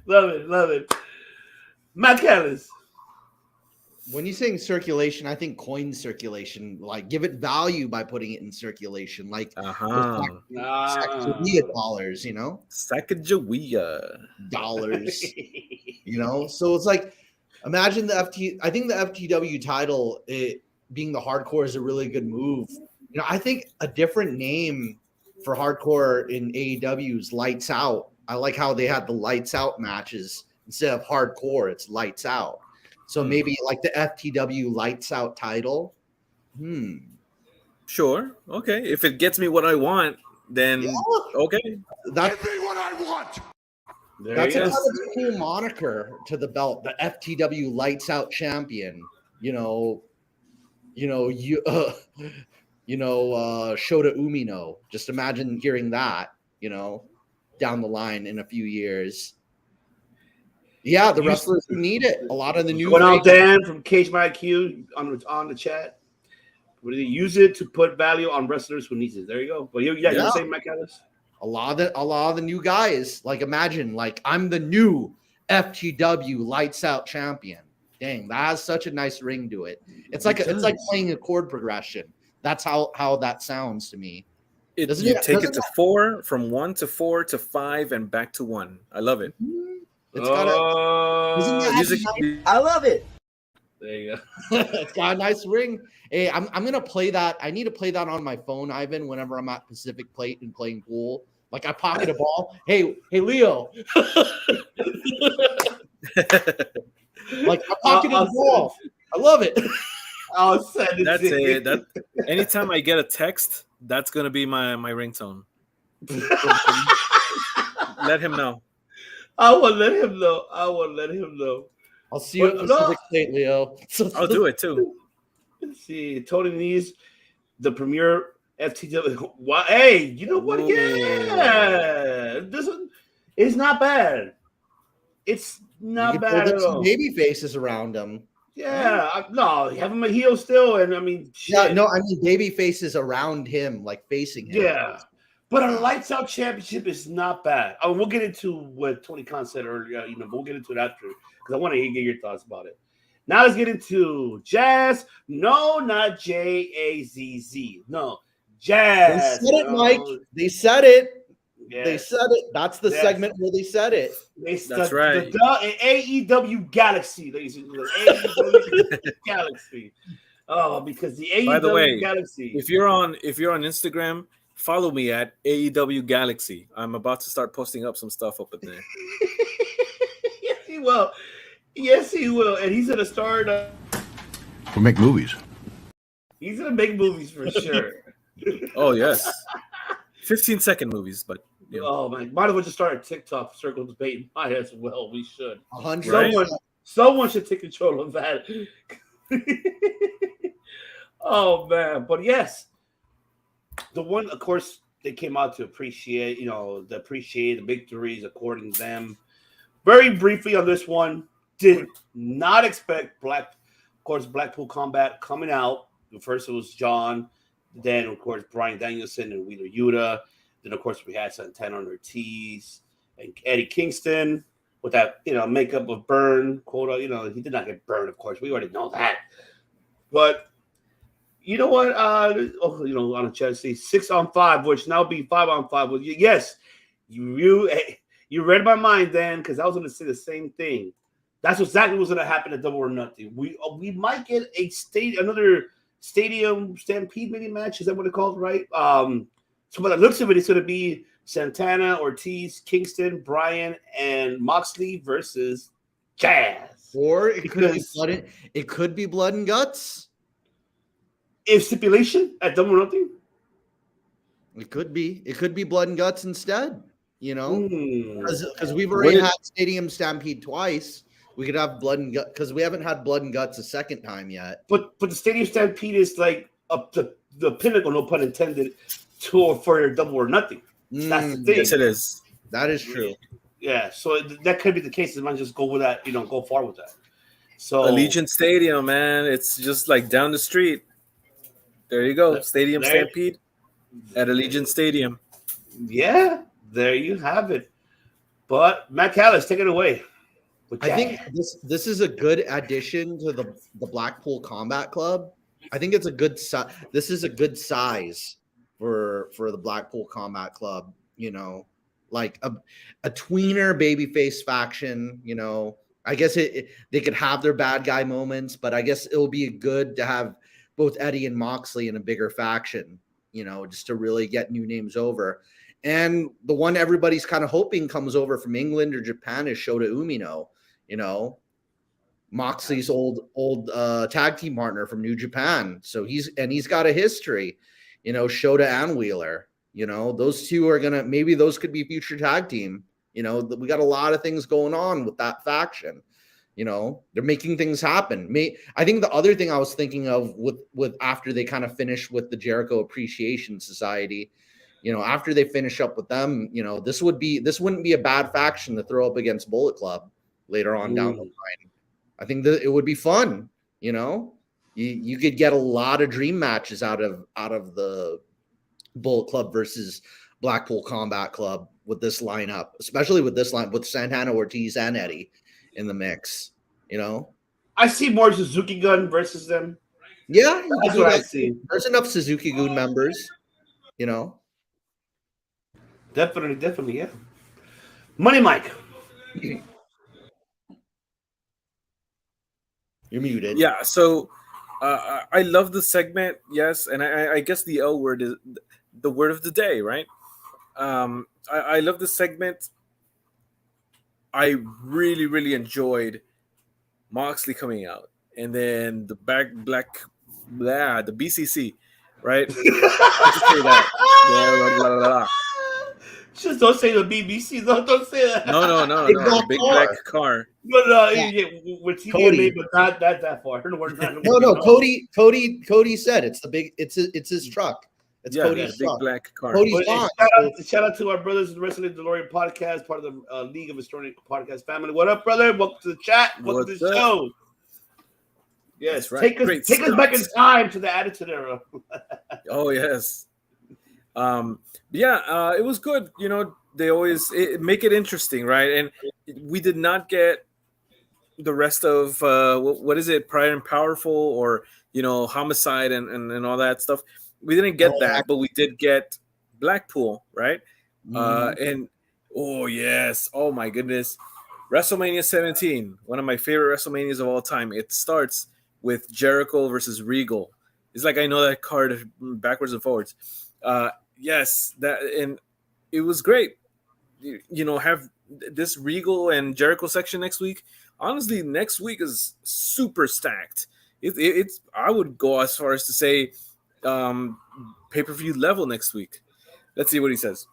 Love it. Love it. Matt Callis. When you're saying circulation, I think coin circulation, like give it value by putting it in circulation, like Sacagawea dollars, you know? Sacagawea dollars, you know? So it's like, imagine I think the FTW title, it being the hardcore is a really good move. You know, I think a different name for hardcore in AEW is Lights Out. I like how they had the Lights Out matches instead of hardcore, it's Lights Out. So maybe like the FTW Lights Out title. Sure. Okay. If it gets me what I want, then okay. That's what I want. That's a cool moniker to the belt. The FTW Lights Out champion. Shota Umino. Just imagine hearing that, down the line in a few years. Yeah, the wrestlers who need it. A lot of the new going out Dan from Cage My IQ on the chat. Would they use it to put value on wrestlers who needs it? There you go. But you're saying Mike Ellis? A lot of the new guys. Like imagine, like I'm the new FTW Lights Out champion. Dang, that has such a nice ring to it. It's like playing a chord progression. That's how that sounds to me. You take it to 4, from 1 to 4 to 5, and back to 1. I love it. It's got I love it. There you go. It's got a nice ring. Hey, I'm gonna play that. I need to play that on my phone, Ivan, whenever I'm at Pacific Plate and playing pool. Like I pocket a ball. Hey, Leo. Like I pocketed the ball. I love it. I'll send it. That's it. That anytime I get a text, that's gonna be my ringtone. Let him know. I will let him know. I'll see you at Pacific State, Leo. I'll do it too. Let's see. Tony Nese, the premier FTW. Hey, you know what? Yeah. It's not bad. It's not bad at all. Baby faces around him. Yeah. No, have him a heel still. And I mean, shit. Yeah, no, I mean baby faces around him, like facing him. Yeah. But a Lights Out championship is not bad. Oh, we'll get into what Tony Khan said earlier, but we'll get into it after because I want to get your thoughts about it. Now let's get into Jazz. No, not J-A-Z-Z. No, Jazz. They said it, Mike. They said it. Yes. They said it. That's the segment where they said it. That's right. The AEW Galaxy, ladies and gentlemen. AEW Galaxy. Oh, because the AEW By the way, Galaxy. If you're on Instagram, follow me at AEW Galaxy. I'm about to start posting up some stuff up in there. Yes, he will. Yes, he will. And he's going to start. We'll make movies. He's going to make movies for sure. Oh, yes. 15-second movies, but. Oh, my. Might as well just start a TikTok circle debate. Might as well. We should. 100%. Someone should take control of that. Oh, man. But yes. The one, of course, they came out to appreciate, the victories according to them. Very briefly on this one, did not expect Blackpool Combat coming out. First it was John, then of course Bryan Danielson and Wheeler Yuta. Then of course we had Santana Ortiz and Eddie Kingston with that makeup of burn quota. He did not get burned, of course. We already know that, but. You know what? On a chat, see 6-on-5, which now be 5-on-5. Yes, you read my mind, Dan, because I was going to say the same thing. That's exactly what's going to happen at Double or Nothing. We might get another stadium stampede mini match. Is that what it called, right? So by the looks of it, it's going to be Santana, Ortiz, Kingston, Bryan, and Moxley versus Jazz. Or it could be blood and guts. If stipulation at Double or Nothing? It could be blood and guts instead, because we've already had Stadium Stampede twice. We could have blood and guts because we haven't had blood and guts a second time yet. But the Stadium Stampede is like up the pinnacle, no pun intended, for your Double or Nothing. That's the thing. Yes, it is. That is true. Yeah, so that could be the case. They might just go with that, go far with that. So Allegiant Stadium, man, it's just like down the street. There you go, Stadium Stampede at Allegiant Stadium. Yeah, there you have it. But Matt Callis, take it away. I think this is a good addition to the Blackpool Combat Club. I think it's a good size. This is a good size for the Blackpool Combat Club. Like a tweener babyface faction. I guess they could have their bad guy moments, but I guess it'll be good to have both Eddie and Moxley in a bigger faction. Just to really get new names over. And the one everybody's kind of hoping comes over from England or Japan is Shota Umino. Moxley's old tag team partner from New Japan. So he's got a history, Shota and Wheeler. Those two are maybe those could be future tag team. We got a lot of things going on with that faction. They're making things happen. I think the other thing I was thinking of with after they kind of finish with the Jericho Appreciation Society, after they finish up with them, this wouldn't be a bad faction to throw up against Bullet Club later on down the line. I think that it would be fun. You could get a lot of dream matches out of the Bullet Club versus Blackpool Combat Club with this lineup, especially with this line with Santana, Ortiz, and Eddie in the mix. I see more Suzuki Gun versus them. Yeah, that's what I see. There's enough Suzuki Gun members. Definitely, yeah. Money Mike. You're muted. Yeah, so I love the segment, yes, and I guess the L word is the word of the day, right? I love the segment. I really, really enjoyed Moxley coming out, and then the the BCC, right? I'll just say that. Blah, blah, blah. Just don't say the BBC. Don't say that. No. Big black car. No, yeah. With TDMA, but not that far. No. Cody said it's his truck. It's Cody's big truck. Black car. Cody's gone. Shout out to our brothers in the Wrestling DeLorean podcast, part of the League of Historic Podcast family. What up, brother? Welcome to the chat. Welcome to the show. Yes, right. Take us back in time to the Attitude Era. Oh yes. It was good. They always make it interesting, right? And we did not get the rest of what is it, Pride and Powerful or Homicide and all that stuff. We didn't get that, but we did get Blackpool, right? And oh yes, oh my goodness, WrestleMania 17, one of my favorite WrestleManias of all time. It starts with Jericho versus Regal. It's like I know that card backwards and forwards. Yes, and it was great. Have this Regal and Jericho section next week. Honestly, next week is super stacked. It's I would go as far as to say pay-per-view level next week. Let's see what he says.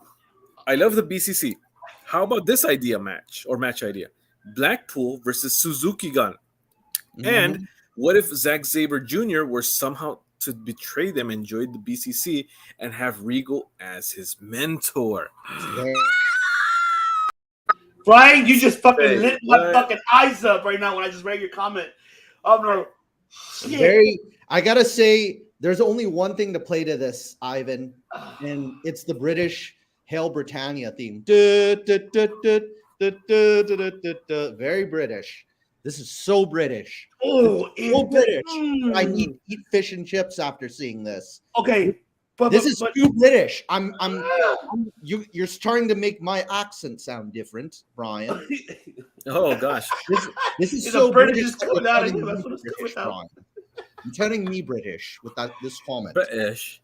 I love the BCC. How about this match idea? Blackpool versus Suzuki Gun. And what if Zack Sabre Jr. were somehow to betray them and join the BCC and have Regal as his mentor? Brian, you just fucking lit my fucking eyes up right now when I just read your comment. I'm like, shit. I gotta say, there's only one thing to play to this, Ivan, and it's the British Hail Britannia theme. Very British. This is so British. Oh, so British. I need to eat fish and chips after seeing this. Okay. This is too British. You're starting to make my accent sound different, Brian. Oh gosh. This is so British. You're turning me British with this comment. British.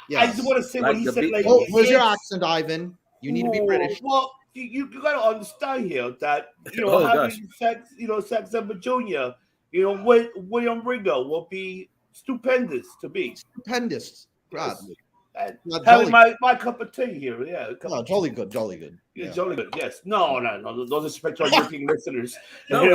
Yeah. I just want to say what he said. Where's your accent, Ivan? You need to be British. Well, you got to understand here that having Zack Sabre Jr. With William Regal will be stupendous to be. Stupendous. God. Having my cup of tea here, yeah. Jolly good. Yeah, jolly good. Yes. No. No disrespect to our European listeners. No, we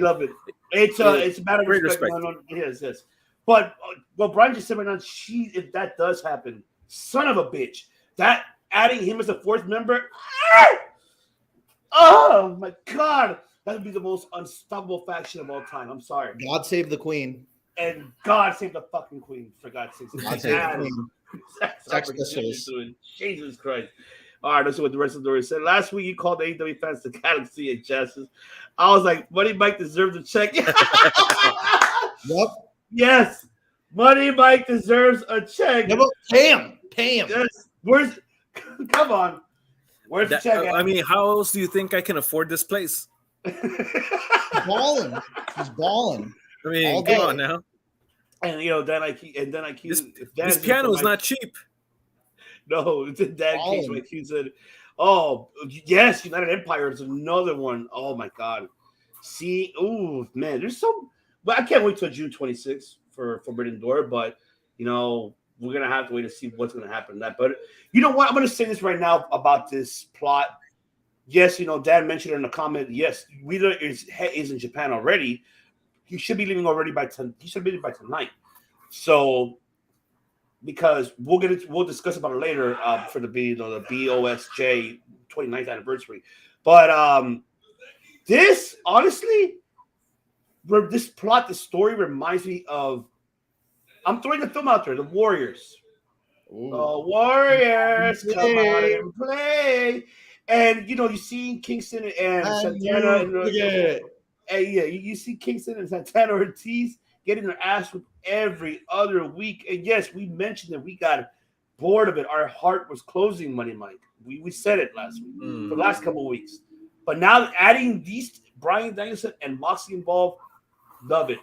love it. It's a matter of respect. Yes. But what Brian just said right now, if that does happen, son of a bitch, that adding him as a fourth member, Oh my God, that would be the most unstoppable faction of all time. I'm sorry. God save the queen. And God save the fucking queen, for God's sake. God save the queen. Sex Pistols. Jesus Christ. All right, let's see what the rest of the story said. Last week, you called the AEW fans the Galaxy and Justice. I was like, Money Mike deserves a check. Yep. Yes. Money Mike deserves a check. Yeah, pay him. Pay him. Yes. Come on. Where's the check at? I mean, how else do you think I can afford this place? Balling. He's balling. I mean, come on now. And then I keep this piano is not cheap. No, Dan case when he said, "Oh yes, United Empire is another one." Oh my God. See, oh man, there's some. Well, I can't wait till June 26th for Forbidden Door, but we're gonna have to wait to see what's gonna happen to that. But you know what? I'm gonna say this right now about this plot. Yes, Dan mentioned it in a comment. Yes, Wheeler is in Japan already. He should be leaving already by 10. He should be leaving by tonight. So, because we'll discuss about it later for the BOSJ 29th anniversary. But this honestly, this plot, the story reminds me of. I'm throwing the film out there, The Warriors. Ooh. The Warriors come out and play. And you see Kingston and Santana you see Kingston and Santana Ortiz getting their ass whipped every other week. And yes, we mentioned that we got bored of it. Our heart was closing, Money Mike. We said it last week, for the last couple of weeks. But now adding these Bryan Danielson and Moxley involved, love it.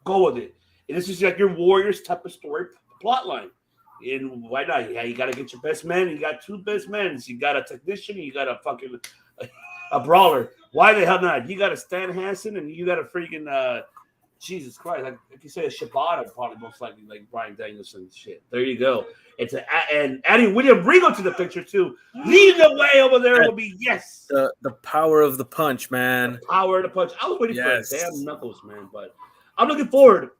Go with it. And this is like your Warriors type of story plot line. And why not? Yeah, you got to get your best man. You got two best men. You got a technician. You got a fucking a brawler. Why the hell not? You got a Stan Hansen and you got a freaking Jesus Christ. Like if you say a Shibata, probably most likely like Bryan Danielson shit. There you go. And adding William Regal to the picture too. Leading the way over there will be yes. The power of the punch, man. The power of the punch. I was waiting for a damn Knuckles, man, but I'm looking forward.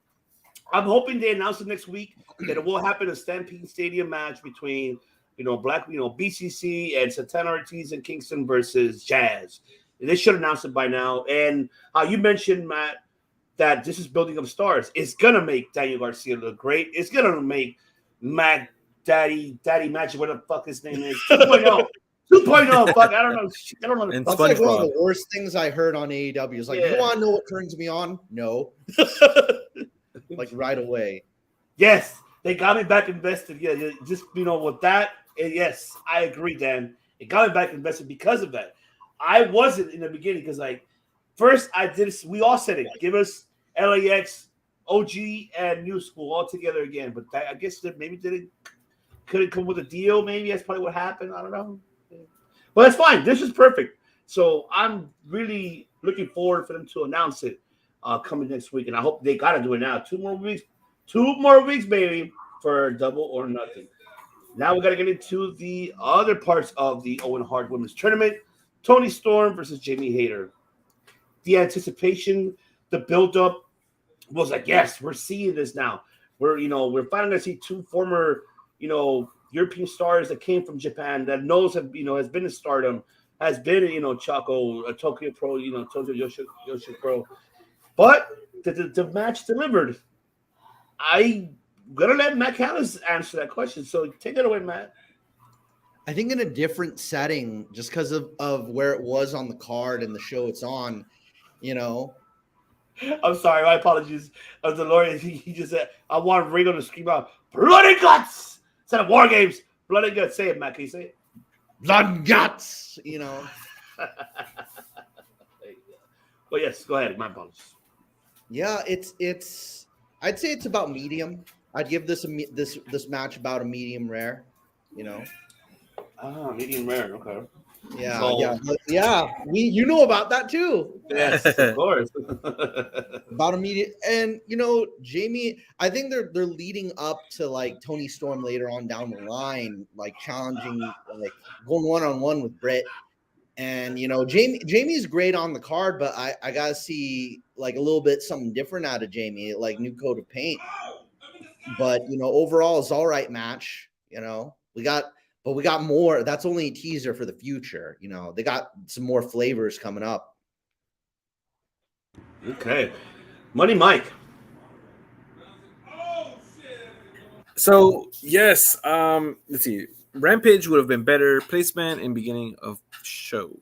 I'm hoping they announce it next week that it will happen a Stampede Stadium match between, BCC and Santana Ortiz and Kingston versus Jazz. They should announce it by now. And you mentioned, Matt, that this is building up stars. It's gonna make Daniel Garcia look great. It's gonna make Matt Daddy Magic, what the fuck his name is, 2.0. 2.0. Fuck, I don't know. That's like one of the worst things I heard on AEW. Is like, you want to know what turns me on? No. Like right away. Yes, they got me back invested. Yeah, just with that. Yes, I agree, Dan. It got me back invested because of that. I wasn't in the beginning because first I did. We all said it. Give us LAX, OG, and New School all together again. But I guess that maybe couldn't come with a deal. Maybe that's probably what happened. I don't know. But that's fine. This is perfect. So I'm really looking forward for them to announce it. Coming next week, and I hope they got to do it now. 2 more weeks, baby, for Double or Nothing. Now we got to get into the other parts of the Owen Hart Women's Tournament. Toni Storm versus Jamie Hayter. The anticipation, the build-up was like, yes, we're seeing this now. We're finally going to see two former, European stars that came from Japan that has been in Stardom, has been, Chaco, Tokyo Pro, Tokyo Yoshi Pro. But the match delivered. I'm going to let Matt Callis answer that question. So take it away, Matt. I think in a different setting, just because of where it was on the card and the show it's on, I'm sorry. My apologies. The lawyer, he just said, I want Regal to scream out, blood and guts! Instead of War Games, blood and guts. Say it, Matt. Can you say it? Blood and guts, Well, yes, go ahead. My apologies. Yeah, it's. I'd say it's about medium. I'd give this match about a medium rare. Medium rare. Okay. Yeah, so, yeah. You know about that too. Yes, of course. About a medium, and Jamie. I think they're leading up to like Toni Storm later on down the line, like challenging, like going 1-on-1 with Britt. And Jamie's great on the card, but I gotta see like a little bit something different out of Jamie, like new coat of paint. But overall, it's all right match. We got But we got more. That's only a teaser for the future. You know, they got some more flavors coming up. Okay. Money Mike. So yes, let's see. Rampage would have been better placement in beginning of show.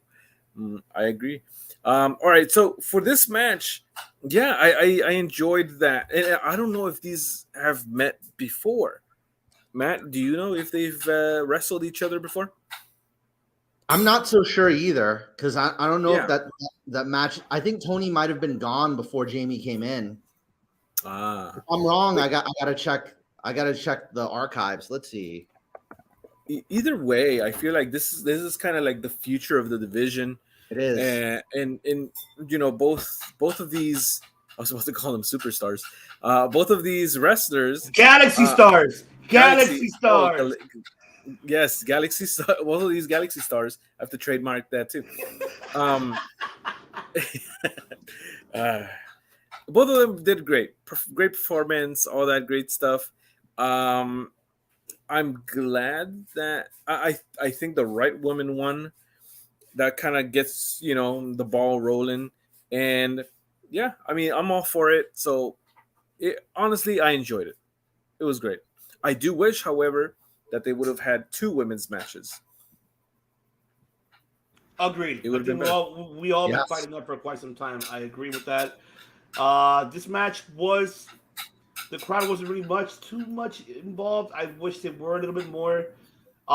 I agree. All right, so for this match, yeah, I enjoyed that. And I don't know if these have met before. Matt, do you know if they've wrestled each other before? I'm not so sure either, because I don't know Yeah. if that match. I think Tony might have been gone before Jamie came in. If I'm wrong. I gotta check. I gotta check the archives. Let's see. Either way, I feel like this is kind of like the future of the division. It is. And you know, both of these, I was supposed to call them superstars. Both of these wrestlers, Galaxy Stars. Galaxy Stars. Yes, Galaxy Star. Both of these Galaxy Stars. I have to trademark that too. Both of them did great. Great performance, all that great stuff. I'm glad that I think the right woman won. That kind of gets, you know, the ball rolling. And yeah, I mean, I'm all for it. So honestly, I enjoyed it. It was great. I do wish, however, that they would have had 2 women's matches. Agreed. It would have been we all Yes. been fighting that for quite some time. I agree with that. This match was, the crowd wasn't really too much involved. I wish they were a little bit more,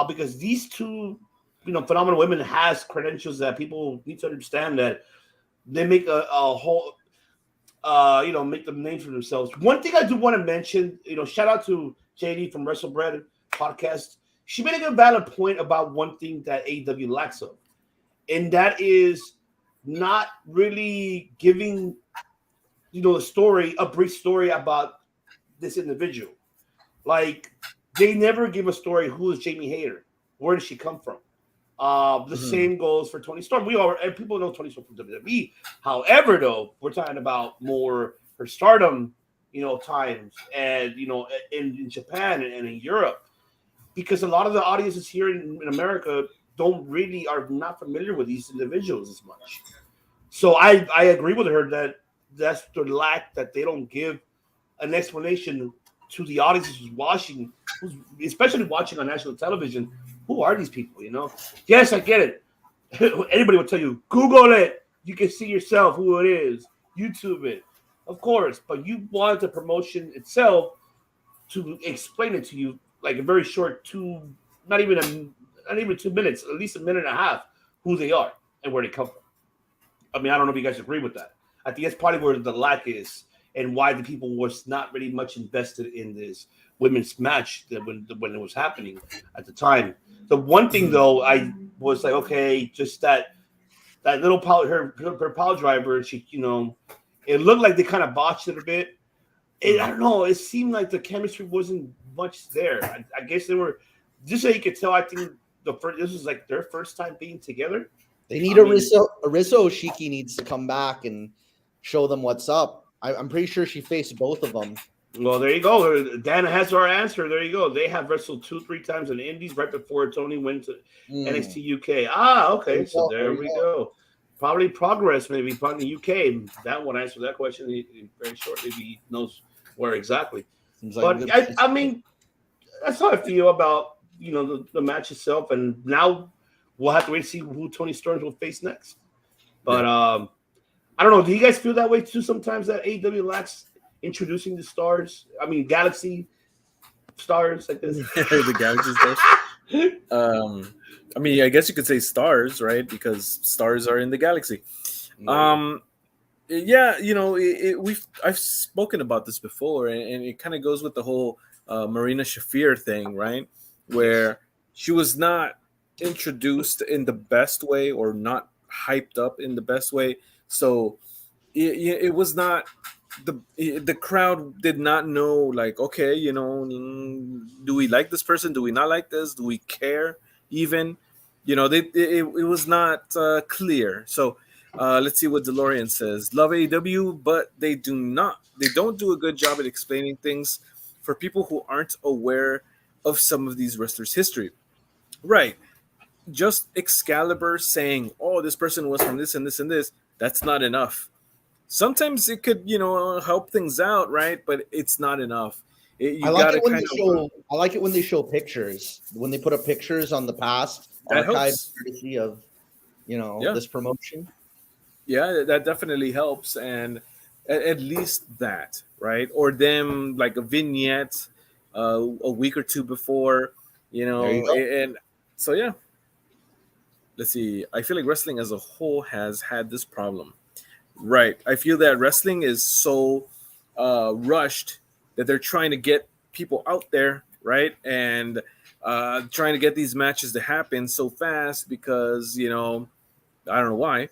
because these two, you know, phenomenal women has credentials that people need to understand, that they make a whole, you know, make them names for themselves. One thing I do want to mention, you know, shout out to JD from WrestleBread podcast. She made a good valid point about one thing that AEW lacks of, and that is not really giving, you know, a brief story about this individual. Like, they never give a story. Who is Jamie Hayter? Where did she come from? The same goes for Toni Storm. And people know Toni Storm from WWE. However, though, we're talking about more her stardom, you know, times, and, you know, in Japan and in Europe, because a lot of the audiences here in America are not familiar with these individuals as much. So I agree with her that that's the lack, that they don't give an explanation to the audience who's watching, especially watching on national television. Who are these people? You know? Yes, I get it. Anybody will tell you, Google it. You can see yourself who it is. YouTube it, of course. But you want the promotion itself to explain it to you, like a very short not even 2 minutes, at least a minute and a half, who they are and where they come from. I mean, I don't know if you guys agree with that. I think that's probably where the lack is, and why the people was not really much invested in this women's match when it was happening at the time. The one thing, though, I was like, okay, just that little her pile driver, she, you know, it looked like they kind of botched it a bit. I don't know. It seemed like the chemistry wasn't much there. I guess they were, just so you could tell, I think this was like their first time being together. They need Arisa Oshiki needs to come back and show them what's up. I'm pretty sure she faced both of them. Well, there you go. Dana has our answer. There you go. They have wrestled 2-3 times in the Indies right before Tony went to NXT UK. Okay. So there we go. Probably Progress, maybe from the UK. That one answered that question very shortly. He knows where exactly. But I mean, that's how I feel about, you know, the match itself. And now we'll have to wait to see who Toni Storm will face next. But I don't know. Do you guys feel that way too sometimes, that AEW lacks introducing the stars? I mean, Galaxy stars like this. The Galaxy stars. I mean, I guess you could say stars, right? Because stars are in the galaxy. Yeah, you know, I've spoken about this before, and it kind of goes with the whole Marina Shafir thing, right? Where she was not introduced in the best way, or not hyped up in the best way. So it was not, the crowd did not know, like, okay, you know, do we like this person? Do we not like this? Do we care even? You know, it was not clear. So let's see what DeLorean says. Love AEW, but they don't do a good job at explaining things for people who aren't aware of some of these wrestlers' history. Right. Just Excalibur saying, "Oh, this person was from this and this and this." That's not enough. Sometimes it could, help things out, right? But it's not enough. You I like gotta it when kind they of show. I like it when they show pictures. When they put up pictures on the past That archive helps. courtesy of, Yeah. this promotion. Yeah, that definitely helps, and at least that, right? Or them like a vignette a week or two before, There you go. and so yeah. Let's see. I feel like wrestling as a whole has had this problem, right? I feel that wrestling is so rushed that they're trying to get people out there, right? And trying to get these matches to happen so fast because, I don't know why.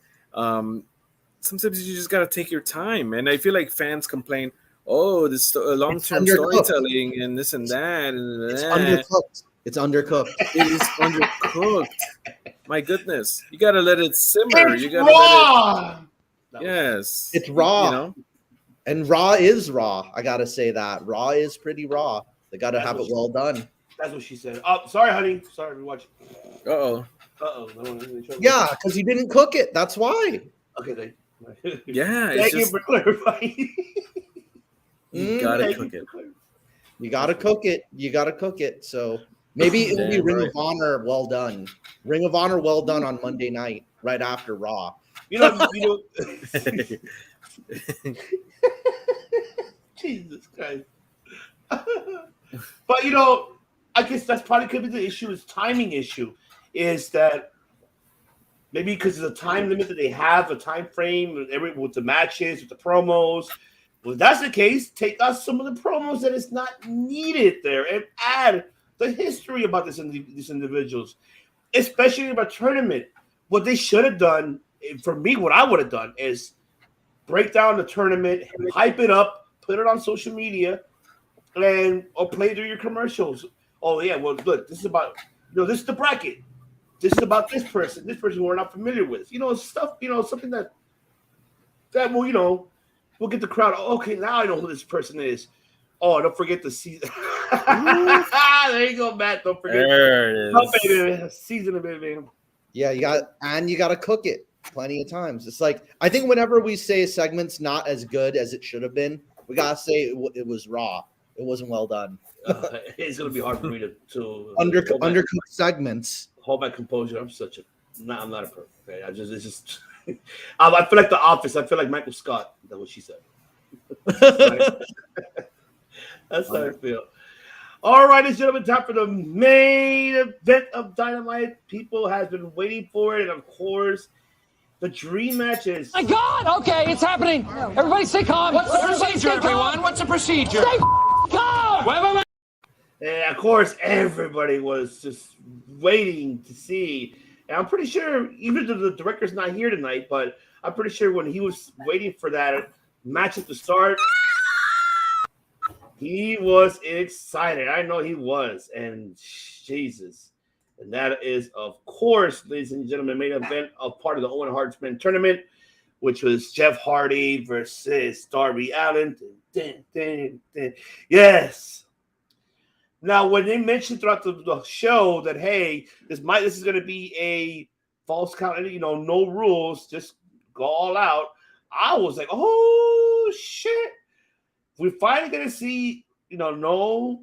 Sometimes you just got to take your time. And I feel like fans complain, oh, this long-term undercooked. storytelling and this and that. And It's that. undercooked. It's undercooked. It is undercooked. My goodness. You got to let it simmer. It's You got raw. to let it. Yes. It's raw. And Raw is raw. I gotta say that Raw is pretty raw. They gotta have it well done. That's what she said. Oh, sorry, honey. Sorry, we watching. Uh-oh. Yeah, because you didn't cook it. That's why. Okay, thank you. Yeah. Thank you for clarifying. You got to Thank cook you it. for clarifying. You gotta cook it. You gotta cook it. So maybe it'll be Damn Ring right. of Honor well done. Ring of Honor well done on Monday night, right after Raw. Jesus Christ. But I guess that's probably could be the issue. Is timing issue. Is that maybe because of the time limit that they have, a time frame, with the matches, with the promos. Well, if that's the case, take out some of the promos that is not needed there and add the history about these individuals, especially about tournament. What they should have done, for me, what I would have done is break down the tournament, hype it up, put it on social media, or play through your commercials. Oh yeah, well look, this is about this is the bracket. This is about this person we're not familiar with. Stuff, something that will we'll get the crowd. Okay, now I know who this person is. Oh, don't forget the season. There you go, Matt. Don't forget. There it is. Oh, baby, season of it, man. Yeah, you gotta cook it plenty of times. It's like I think whenever we say a segment's not as good as it should have been, we gotta say it was raw. It wasn't well done. It's gonna be hard for me to Undercooked segments. hold my composure. I'm not a pro. Okay, it's just. I feel like The Office. I feel like Michael Scott. That's what she said. That's how I feel. All right, ladies and gentlemen, time for the main event of Dynamite. People has been waiting for it, and of course, the dream matches. My God! Okay, it's happening. Everybody stay calm. What's the procedure, everyone? What's the procedure? Stay calm. Wait. And of course, everybody was just waiting to see. And I'm pretty sure, even though the director's not here tonight, but I'm pretty sure when he was waiting for that match at the start, he was excited. I know he was. And Jesus. And that is, of course, ladies and gentlemen, main event of part of the Owen Hartman tournament, which was Jeff Hardy versus Darby Allin. Yes. Now, when they mentioned throughout the show that, hey, this is going to be a false count, no rules, just go all out, I was like, oh, shit. We're finally going to see, no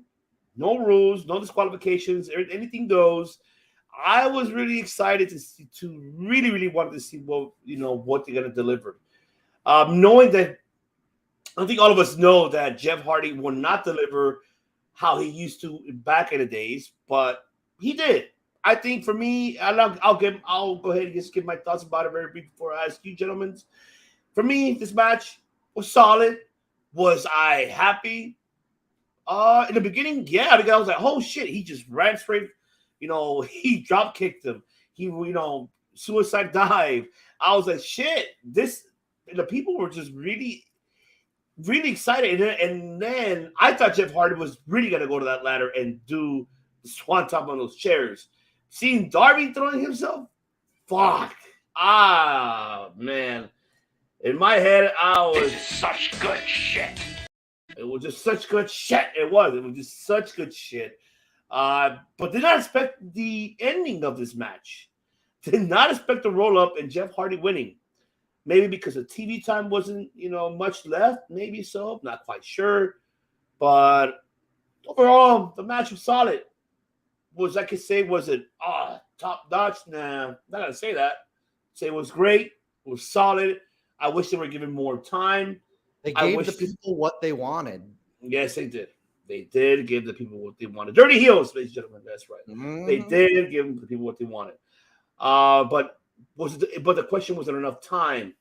rules, no disqualifications, anything goes. I was really excited to really, really wanted to see what they're going to deliver. Knowing that, I think all of us know that Jeff Hardy will not deliver how he used to back in the days, but he did. I think for me, I'll go ahead and just give my thoughts about it very brief before I ask you, gentlemen. For me, this match was solid. Was I happy? In the beginning, yeah. I was like, oh shit, he just ran straight. He drop kicked him. He, suicide dive. I was like, shit. The people were just really, really excited. And then I thought Jeff Hardy was really going to go to that ladder and do the swanton on those chairs. Seeing Darby throwing himself, fuck. Man. In my head, this is such good shit. It was just such good shit. It was just such good shit. But did not expect the ending of this match. Did not expect the roll up and Jeff Hardy winning. Maybe because the TV time wasn't, much left. Maybe so. Not quite sure. But overall, the match was solid. Was it top notch? Nah, not gonna say that. Say it was great. It was solid. I wish they were given more time. They gave the people what they wanted. Yes, they did. They did give the people what they wanted. Dirty heels, ladies and gentlemen. That's right. Mm-hmm. They did give the people what they wanted. But the question, was there enough time?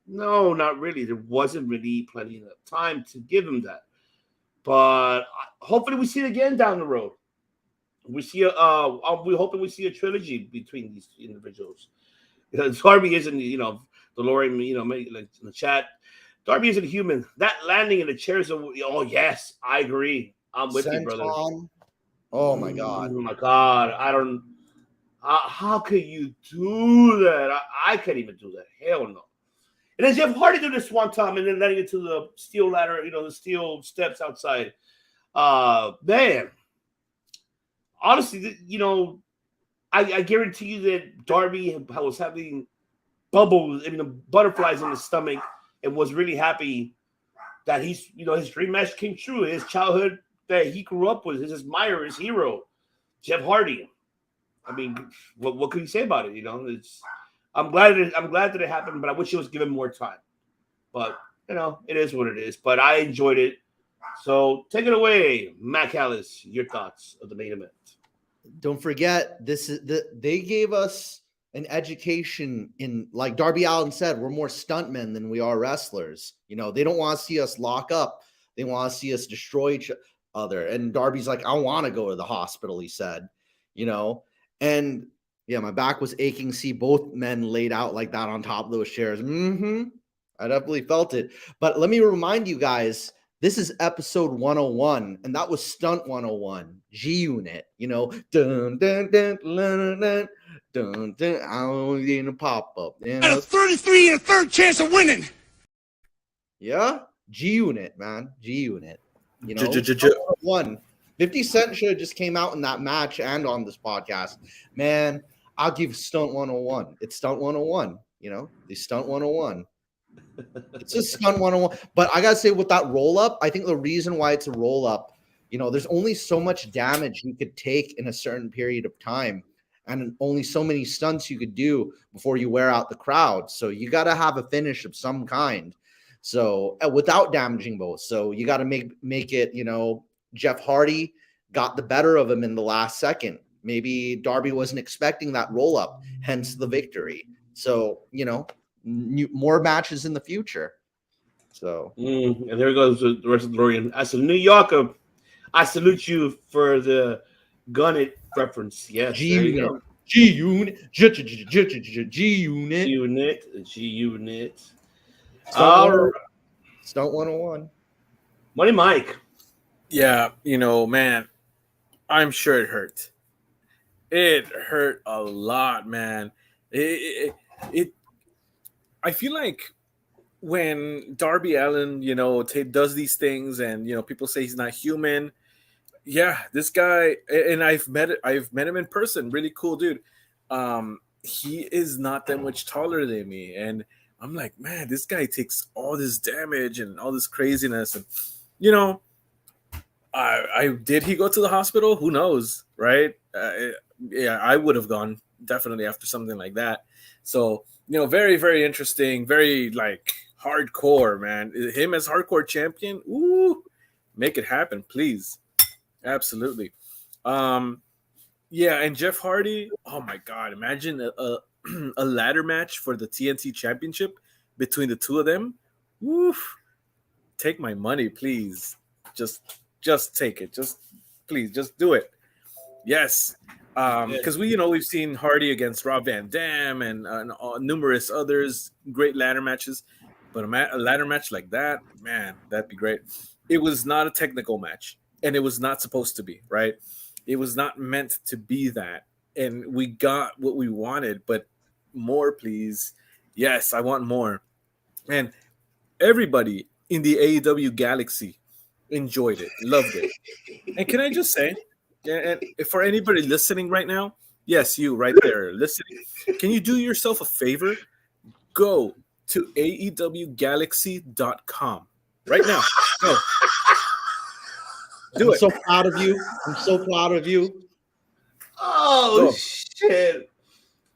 No, not really. There wasn't really plenty enough time to give them that. But hopefully we see it again down the road. We're hoping we see a trilogy between these individuals. Because Darby isn't, the Lord, like in the chat, Darby isn't human. That landing in the chairs, oh yes, I agree. I'm with you, brother. Oh my God. Oh my God. I don't. How could you do that? I can't even do that. Hell no. And then Jeff Hardy did this one time, and then letting it to the steel ladder, the steel steps outside. Man, honestly, I guarantee you that Darby was having butterflies in his stomach, and was really happy that his dream match came true. His childhood that he grew up with, his admirer, his hero, Jeff Hardy. I mean, what can you say about it? I'm glad that it happened, but I wish it was given more time. But it is what it is. But I enjoyed it. So take it away, Matt Callis. Your thoughts of the main event. Don't forget, they gave us an education in, like Darby Allin said, we're more stuntmen than we are wrestlers. They don't want to see us lock up. They want to see us destroy each other. And Darby's like, I want to go to the hospital, he said, And yeah, my back was aching. See both men laid out like that on top of those chairs. I definitely felt it. But let me remind you guys, this is episode 101, and that was Stunt 101, G-Unit. Dun, dun, dun, dun, dun, dun, dun, dun, I'm getting a pop-up. Got a 33 and a third chance of winning. Yeah, G-Unit, man. G-Unit. 101. 50 Cent should have just came out in that match and on this podcast. Man, I'll give Stunt 101. It's Stunt 101, the Stunt 101. It's a Stunt 101. But I got to say, with that roll-up, I think the reason why it's a roll-up, there's only so much damage you could take in a certain period of time, and only so many stunts you could do before you wear out the crowd. So you got to have a finish of some kind. So without damaging both. So you got to make it, Jeff Hardy got the better of him in the last second. Maybe Darby wasn't expecting that roll up, hence the victory. So, more matches in the future. So, and there goes the rest of the DeLorean. As a New Yorker, I salute you for the gun it reference. Yes, G-Unit. G-Unit. Stunt 101. Money Mike. Yeah, man, I'm sure it hurt. It hurt a lot, man. I feel like when Darby Allin, does these things, and people say he's not human. Yeah, this guy, and I've met him in person. Really cool dude. He is not that much taller than me, and I'm like, man, this guy takes all this damage and all this craziness, and did he go to the hospital? Who knows, right? Yeah, I would have gone definitely after something like that. So, very, very interesting, very hardcore, man. Him as hardcore champion, ooh, make it happen, please. Absolutely. Yeah, and Jeff Hardy, oh my God, imagine a ladder match for the TNT Championship between the two of them. Woof. Take my money, please. Just take it. Please do it. Yes. Because we've seen Hardy against Rob Van Dam and numerous others, great ladder matches, but a ladder match like that, man, that'd be great. It was not a technical match, and it was not supposed to be, right? It was not meant to be that, and we got what we wanted, but more, please. Yes, I want more. And everybody in the AEW galaxy enjoyed it, loved it. And can I just say, And for anybody listening right now, yes, you right there listening, can you do yourself a favor? Go to AEWGalaxy.com right now. Go. Do I'm it. so proud of you. I'm so proud of you. Oh, Go. shit.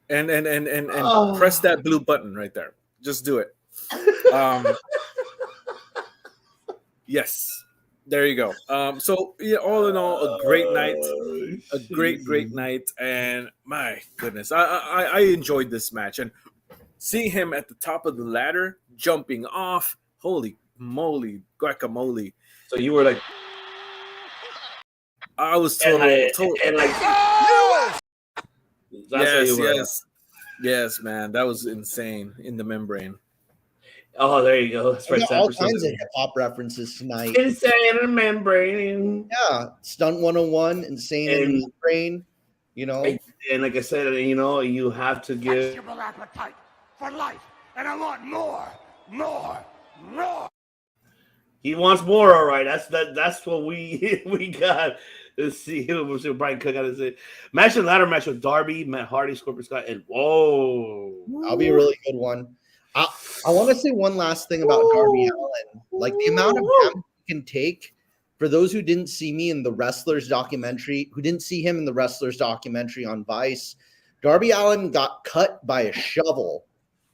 And Oh. press that blue button right there. Just do it. Yes. There you go. So yeah, all in all, a great night. A great night. And my goodness, I enjoyed this match. And seeing him at the top of the ladder, jumping off, holy moly, guacamole. So you were like, I was and like, yes, man, that was insane in the membrane. Oh, there you go. That's We right. got all kinds of hip hop references tonight. Insane in the membrane. Yeah, Stunt 101, Insane in the Brain. You know, and like I said, you know, you have to give. Insatiable appetite for life, and I want more. He wants more, all right. That's what we got. Let's see what Brian Cook got to say. Match and ladder match with Darby, Matt Hardy, Scorpio Scott, and whoa, that'll be a really good one. I want to say one last thing about Darby Allin. Like the amount of damage he can take. For those who didn't see me in the Wrestlers documentary, who didn't see him in the Wrestlers documentary on Vice, Darby Allin got cut by a shovel,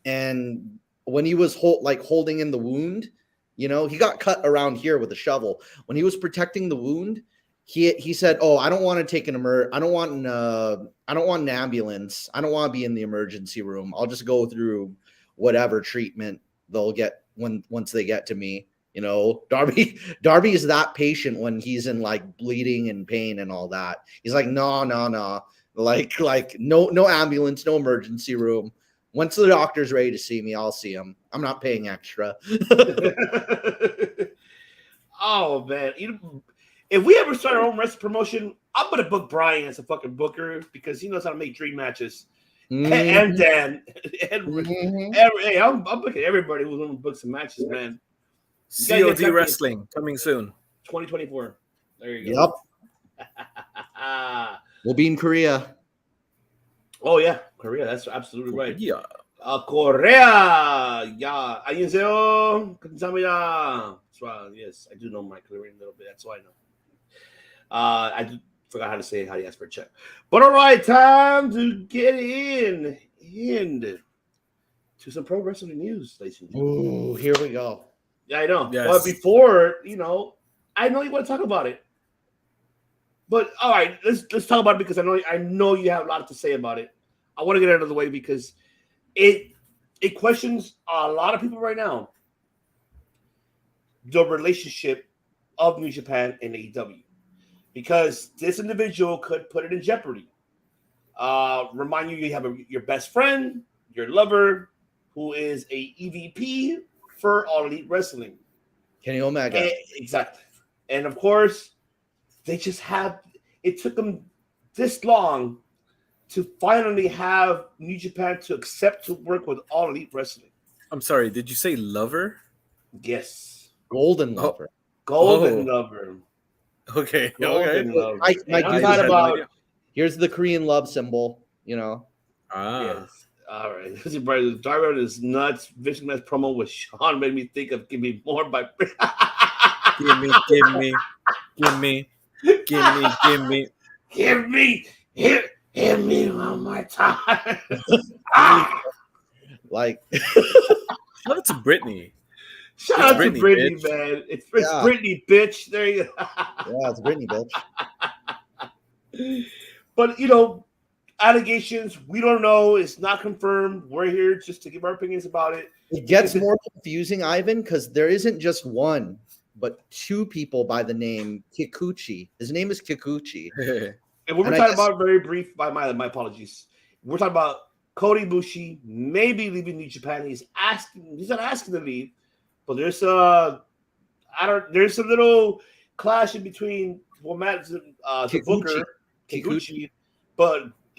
and when he was holding in the wound, you know, he got cut around here with a shovel. When he was protecting the wound, he said, "Oh, I don't want to take I don't want an ambulance. I don't want to be in the emergency room. I'll just go through whatever treatment they'll get once they get to me." You know, Darby is that patient when he's in like bleeding and pain and all that. He's like, no, like no ambulance, no emergency room. Once the doctor's ready to see me, I'll see him. I'm not paying extra. Oh man, if we ever start our own wrestling promotion, I'm gonna book Brian as a fucking booker because he knows how to make dream matches. And Dan, hey, I'm booking everybody who's gonna book some matches, man. COD Wrestling coming soon. 2024. There you go. Yep. We'll be in Korea. Oh yeah, Korea. That's absolutely right. Yeah. Korea. Yeah. 안녕하세요. 감사합니다. That's right. Yes, I do know my Korean a little bit. That's why I know. I forgot how to say it, how to ask for a check. But all right, time to get into some pro wrestling news, ladies and gentlemen. Ooh, here we go. Yeah, I know. Yes. But before, you know, I know you want to talk about it. But all right, let's talk about it because I know you have a lot to say about it. I want to get it out of the way because it questions a lot of people right now the relationship of New Japan and AEW. Because this individual could put it in jeopardy. Remind you have your best friend, your lover, who is a EVP for All Elite Wrestling. Kenny Omega. Exactly. And of course, it took them this long to finally have New Japan to accept to work with All Elite Wrestling. I'm sorry, did you say lover? Yes. Golden Lover. Golden Lover. Okay. Golden Okay. Lover. I'm not about. Here's the Korean love symbol, you know. Yes. All right. This is brother. Darby is nuts. Vicious Nuts promo with Sean made me think of Give Me More by Give me. Hit me one more time. Like Shout out to Brittany. Shout out to Brittany, man. It's Brittany, bitch. There you go. Yeah, it's Brittany, bitch. But, you know, allegations, we don't know. It's not confirmed. We're here just to give our opinions about it. It gets more confusing, Ivan, because there isn't just one, but two people by the name Kikuchi. His name is Kikuchi. And what we're talking about, very brief, my apologies. We're talking about Kota Ibushi maybe leaving New Japan. He's not asking to leave, but there's a little clash in between the booker Kikuchi,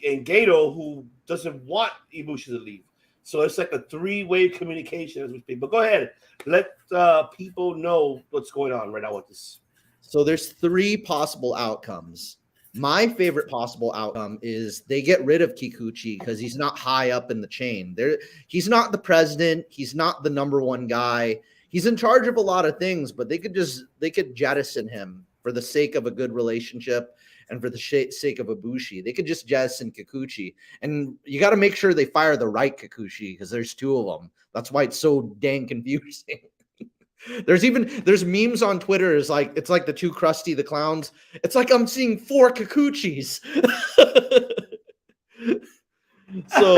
and Gato, who doesn't want Ibushi to leave. So it's like a three-way communication as we speak. But go ahead, let people know what's going on right now with this. So there's three possible outcomes. My favorite possible outcome is they get rid of Kikuchi because he's not high up in the chain. He's not the president. He's not the number one guy. He's in charge of a lot of things, but they could jettison him for the sake of a good relationship and for the sake of Ibushi. They could just jettison Kikuchi. And you got to make sure they fire the right Kikuchi because there's two of them. That's why it's so dang confusing. There's memes on Twitter. It's like the two Krusty the Clowns. It's like I'm seeing 4 Kikuchis. So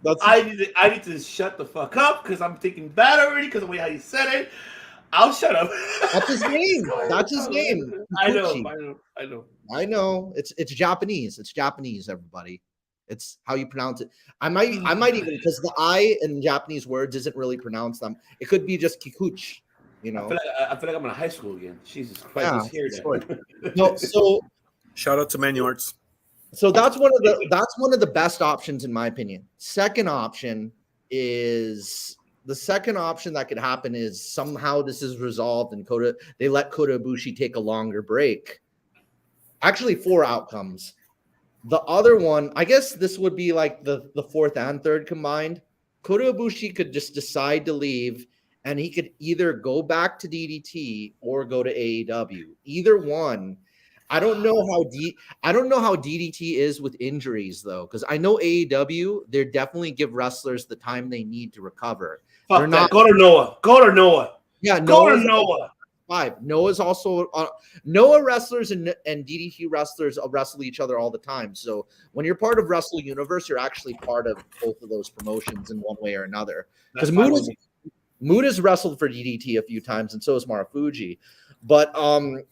that's I need to shut the fuck up because I'm thinking bad already because of the way how you said it. I'll shut up. That's his name. That's his name. Kikuchi. I know. It's Japanese. It's Japanese, everybody. It's how you pronounce it. I might even, because the I in Japanese words isn't really pronounced them. It could be just Kikuchi, you know. I feel like I'm in high school again. Jesus Christ, No, so shout out to Menu Arts. So that's one of the best options in my opinion. Second option that could happen is somehow this is resolved and they let Kota Ibushi take a longer break. Actually, 4 outcomes. The other one, I guess this would be like the fourth and third combined. Kota Ibushi could just decide to leave, and he could either go back to DDT or go to AEW. Either one. I don't know how DDT is with injuries though, because I know AEW, they definitely give wrestlers the time they need to recover. Fuck that. Go to Noah. Yeah, go to Noah. 5. Noah's also Noah wrestlers and DDT wrestlers wrestle each other all the time. So when you're part of Wrestle Universe, you're actually part of both of those promotions in one way or another. Because Muda's wrestled for DDT a few times, and so is Marufuji. But Kota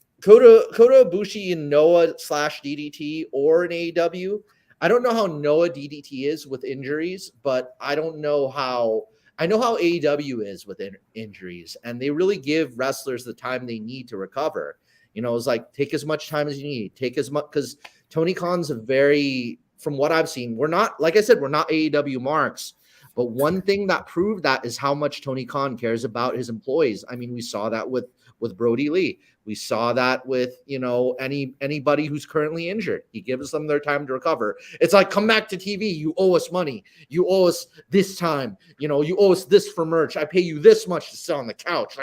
Ibushi and Noah / DDT or in AEW. I don't know how Noah DDT is with injuries, but I know how AEW is with injuries, and they really give wrestlers the time they need to recover. You know, it's like, take as much time as you need. Take as much, because Tony Khan's from what I've seen, we're not, like I said, we're not AEW marks, but one thing that proved that is how much Tony Khan cares about his employees. I mean, we saw that with Brody Lee. We saw that with, you know, anybody who's currently injured. He gives them their time to recover. It's like, come back to TV. You owe us money. You owe us this time. You know, you owe us this for merch. I pay you this much to sit on the couch.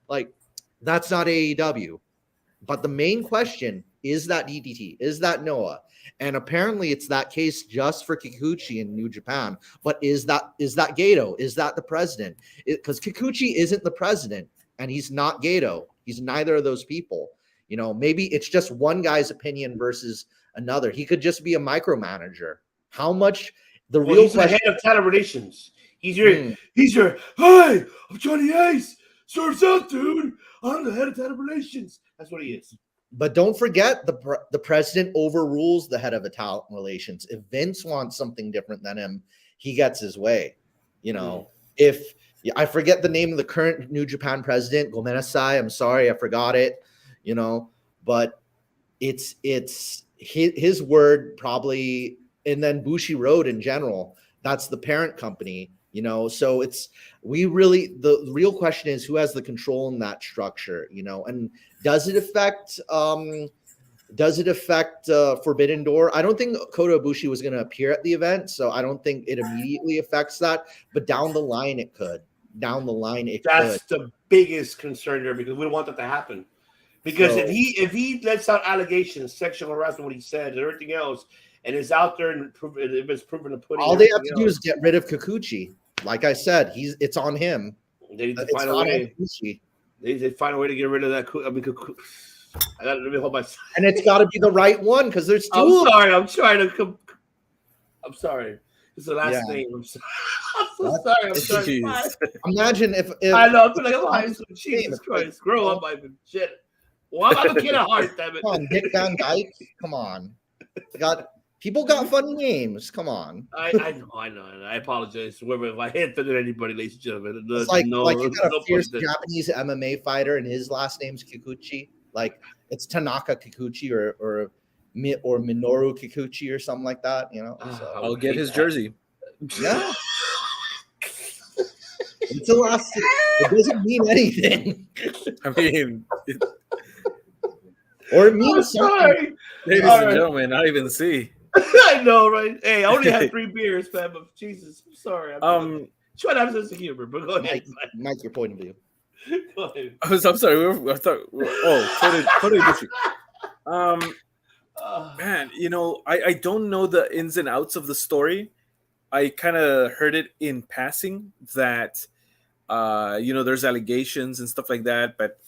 Like that's not AEW. But the main question is that DDT, is that Noah? And apparently it's that case just for Kikuchi in New Japan. But is that Gato? Is that the president? Because Kikuchi isn't the president, and he's not Gato. He's neither of those people. You know, maybe it's just one guy's opinion versus another. He could just be a micromanager. How much he's the head of talent relations. He's your hi, I'm Johnny Ace. Serves up, dude. I'm the head of talent relations. That's what he is. But don't forget, the president overrules the head of a talent relations. If Vince wants something different than him, he gets his way. You know, if I forget the name of the current New Japan president, Gomenasai, I'm sorry, I forgot it, you know, but it's his word probably, and then Bushi Road in general, that's the parent company, you know, so the real question is who has the control in that structure, you know, and does it affect Forbidden Door? I don't think Kota Ibushi was going to appear at the event, so I don't think it immediately affects that, but down the line it could. That's the biggest concern there, because we don't want that to happen. Because if he lets out allegations, sexual harassment, what he said, and everything else, and is out there and if it's proven to put all they have to do is get rid of Kikuchi. Like I said, it's on him. They need to find a way. They find a way to get rid of that. I mean, I got to let me hold my. And it's got to be the right one, because there's two. I'm sorry. I'm trying to. I'm sorry. It's the last name. I'm sorry. I'm sorry. Imagine if I know. I feel like I'm high school. Jesus Christ. Grow up, my shit. Well, I'm a kid at heart, damn it. Come on, Dick Van Dyke. Come on. People got funny names. Come on. I know. I apologize. If I offended anybody, ladies and gentlemen. It's like you got a fierce Japanese MMA fighter, and his last name's Kikuchi. Like it's Tanaka Kikuchi or Minoru Kikuchi or something like that. You know. So, I'll get his jersey. Yeah. It's the last. It doesn't mean anything. I mean, Or it means something. Sorry. Ladies All and right. gentlemen, I even see. I know, right? Hey, I only had 3 beers, man. But Jesus, I'm sorry. I'm trying to have a sense of humor, but go ahead. Mike, your point of view. Go ahead. I'm sorry. I thought. Totally different. Man, I don't know the ins and outs of the story. I kind of heard it in passing that, there's allegations and stuff like that. But,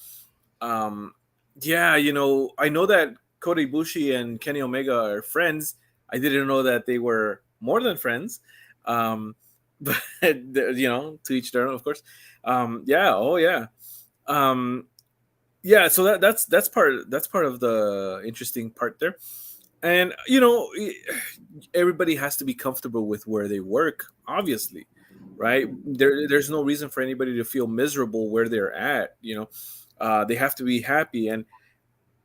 yeah, I know that Kota Ibushi and Kenny Omega are friends. I didn't know that they were more than friends. But, to each their own, of course. Yeah. Oh, yeah. Yeah. So that's part of the interesting part there. And, everybody has to be comfortable with where they work, obviously, right? There's no reason for anybody to feel miserable where they're at, they have to be happy. And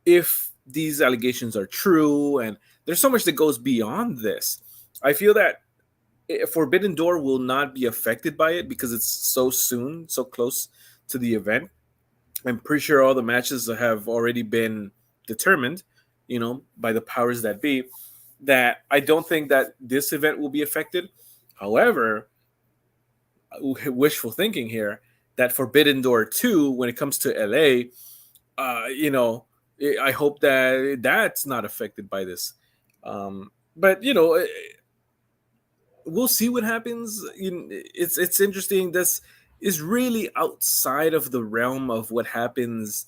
if these allegations are true, and there's so much that goes beyond this, I feel that Forbidden Door will not be affected by it because it's so soon, so close to the event. I'm pretty sure all the matches have already been determined, by the powers that be, that I don't think that this event will be affected. However, wishful thinking here, that Forbidden Door 2, when it comes to LA, I hope that that's not affected by this. But, we'll see what happens. It's interesting. This is really outside of the realm of what happens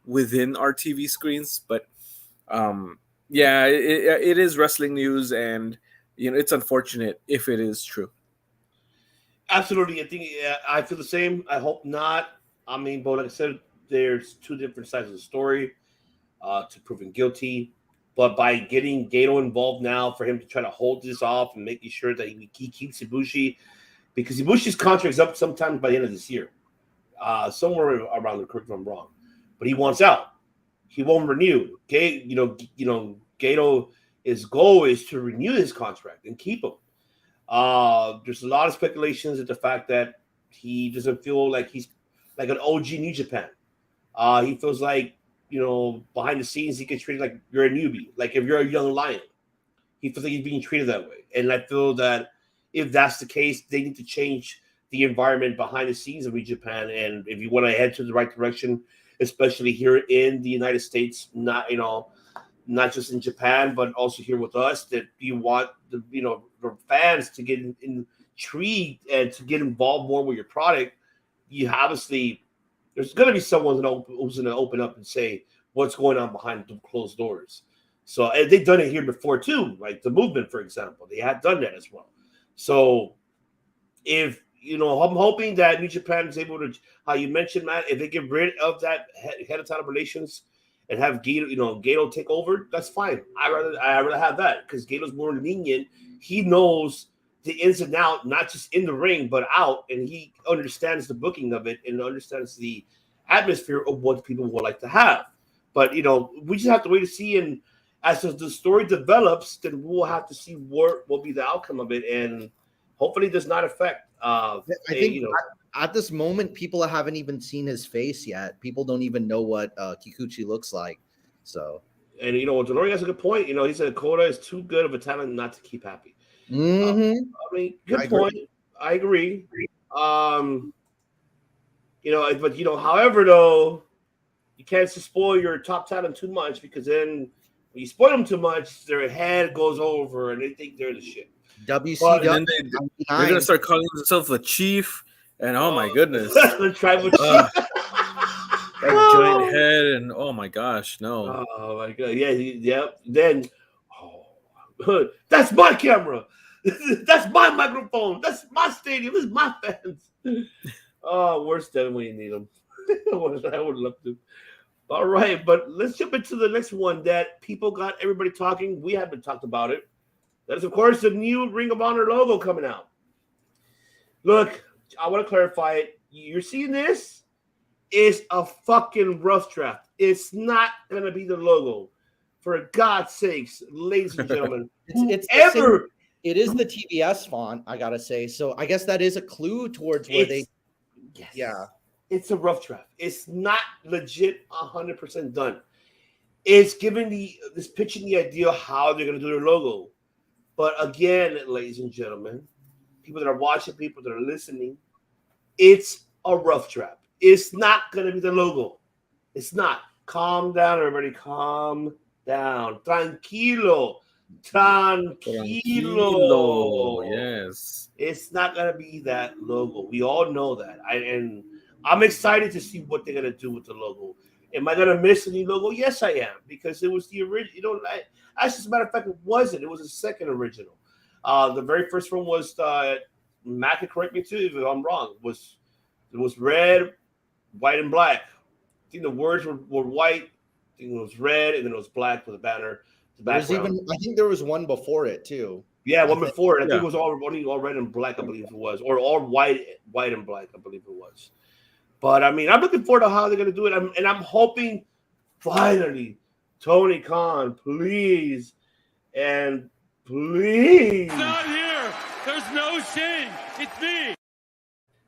within our TV screens, but yeah, it is wrestling news, and it's unfortunate if it is true. Absolutely. I think I feel the same. I hope not. I mean, but like I said, there's 2 different sides of the story to proving guilty. But by getting Gato involved now, for him to try to hold this off and making sure that he keeps Ibushi, because Ibushi's contract is up sometime by the end of this year, somewhere around the correct if I'm wrong. But he wants out. He won't renew. Gato, his goal is to renew his contract and keep him. There's a lot of speculations at the fact that he doesn't feel like he's like an OG New Japan. He feels like, behind the scenes, he gets treated like you're a newbie. Like if you're a young lion, he feels like he's being treated that way. And I feel that if that's the case, they need to change the environment behind the scenes of New Japan. And if you want to head to the right direction, especially here in the United States, not just in Japan, but also here with us, that you want the fans to get intrigued and to get involved more with your product. You obviously, there's going to be someone who's going to open up and say what's going on behind the closed doors. So, and they've done it here before too, like the Movement, for example, they had done that as well. So, if I'm hoping that New Japan is able to, how you mentioned, Matt, if they get rid of that head of talent relations and have Gato take over, that's fine. I rather have that, because Gato's more lenient. He knows the ins and out, not just in the ring but out, and he understands the booking of it and understands the atmosphere of what people would like to have. But we just have to wait to see, and as the story develops, then we'll have to see what will be the outcome of it, and hopefully it does not affect. I think at this moment, people haven't even seen his face yet. People don't even know what Kikuchi looks like. So, and Denori has a good point. He said Kota is too good of a talent not to keep happy. Mm-hmm. I mean, good point. I agree. But however, though, you can't spoil your top talent too much, because then when you spoil them too much, their head goes over and they think they're the shit. WCW. And then they're gonna start calling themselves the Chief, and oh my goodness, the tribal chief. That giant head, and oh my gosh, no. Oh my god, yeah. Then, that's my camera. That's my microphone. That's my stadium. This is my fans. Oh, worse than when you need them. I would love to. All right, but let's jump into the next one that people got everybody talking. We haven't talked about it. That is, of course, the new Ring of Honor logo coming out. Look, I want to clarify it. You're seeing this? It's a fucking rough draft. It's not going to be the logo. For God's sakes, ladies and gentlemen, it is the TBS font, I gotta say. So I guess that is a clue towards where It's a rough draft. It's not legit 100% done. It's giving this pitching the idea of how they're going to do their logo. But again, ladies and gentlemen, people that are watching, people that are listening, it's a rough draft. It's not going to be the logo. It's not. Calm down, everybody. Calm down. Tranquilo. Tranquilo. Yes. It's not going to be that logo. We all know that. And I'm excited to see what they're going to do with the logo. Am I going to miss any logo? Yes, I am. Because it was the original. You know, as a matter of fact, it wasn't. It was a second original. The very first one was, Matt can correct me too if I'm wrong, it was red, white, and black. I think the words were white. I think it was red, and then it was black with a banner. I think there was one before it too. Yeah, one before it. I think it was all red and black, I believe it was. Or all white and black, I believe it was. But, I mean, I'm looking forward to how they're going to do it. And I'm hoping, finally, Tony Khan, please, and please. It's not here. There's no shame. It's me.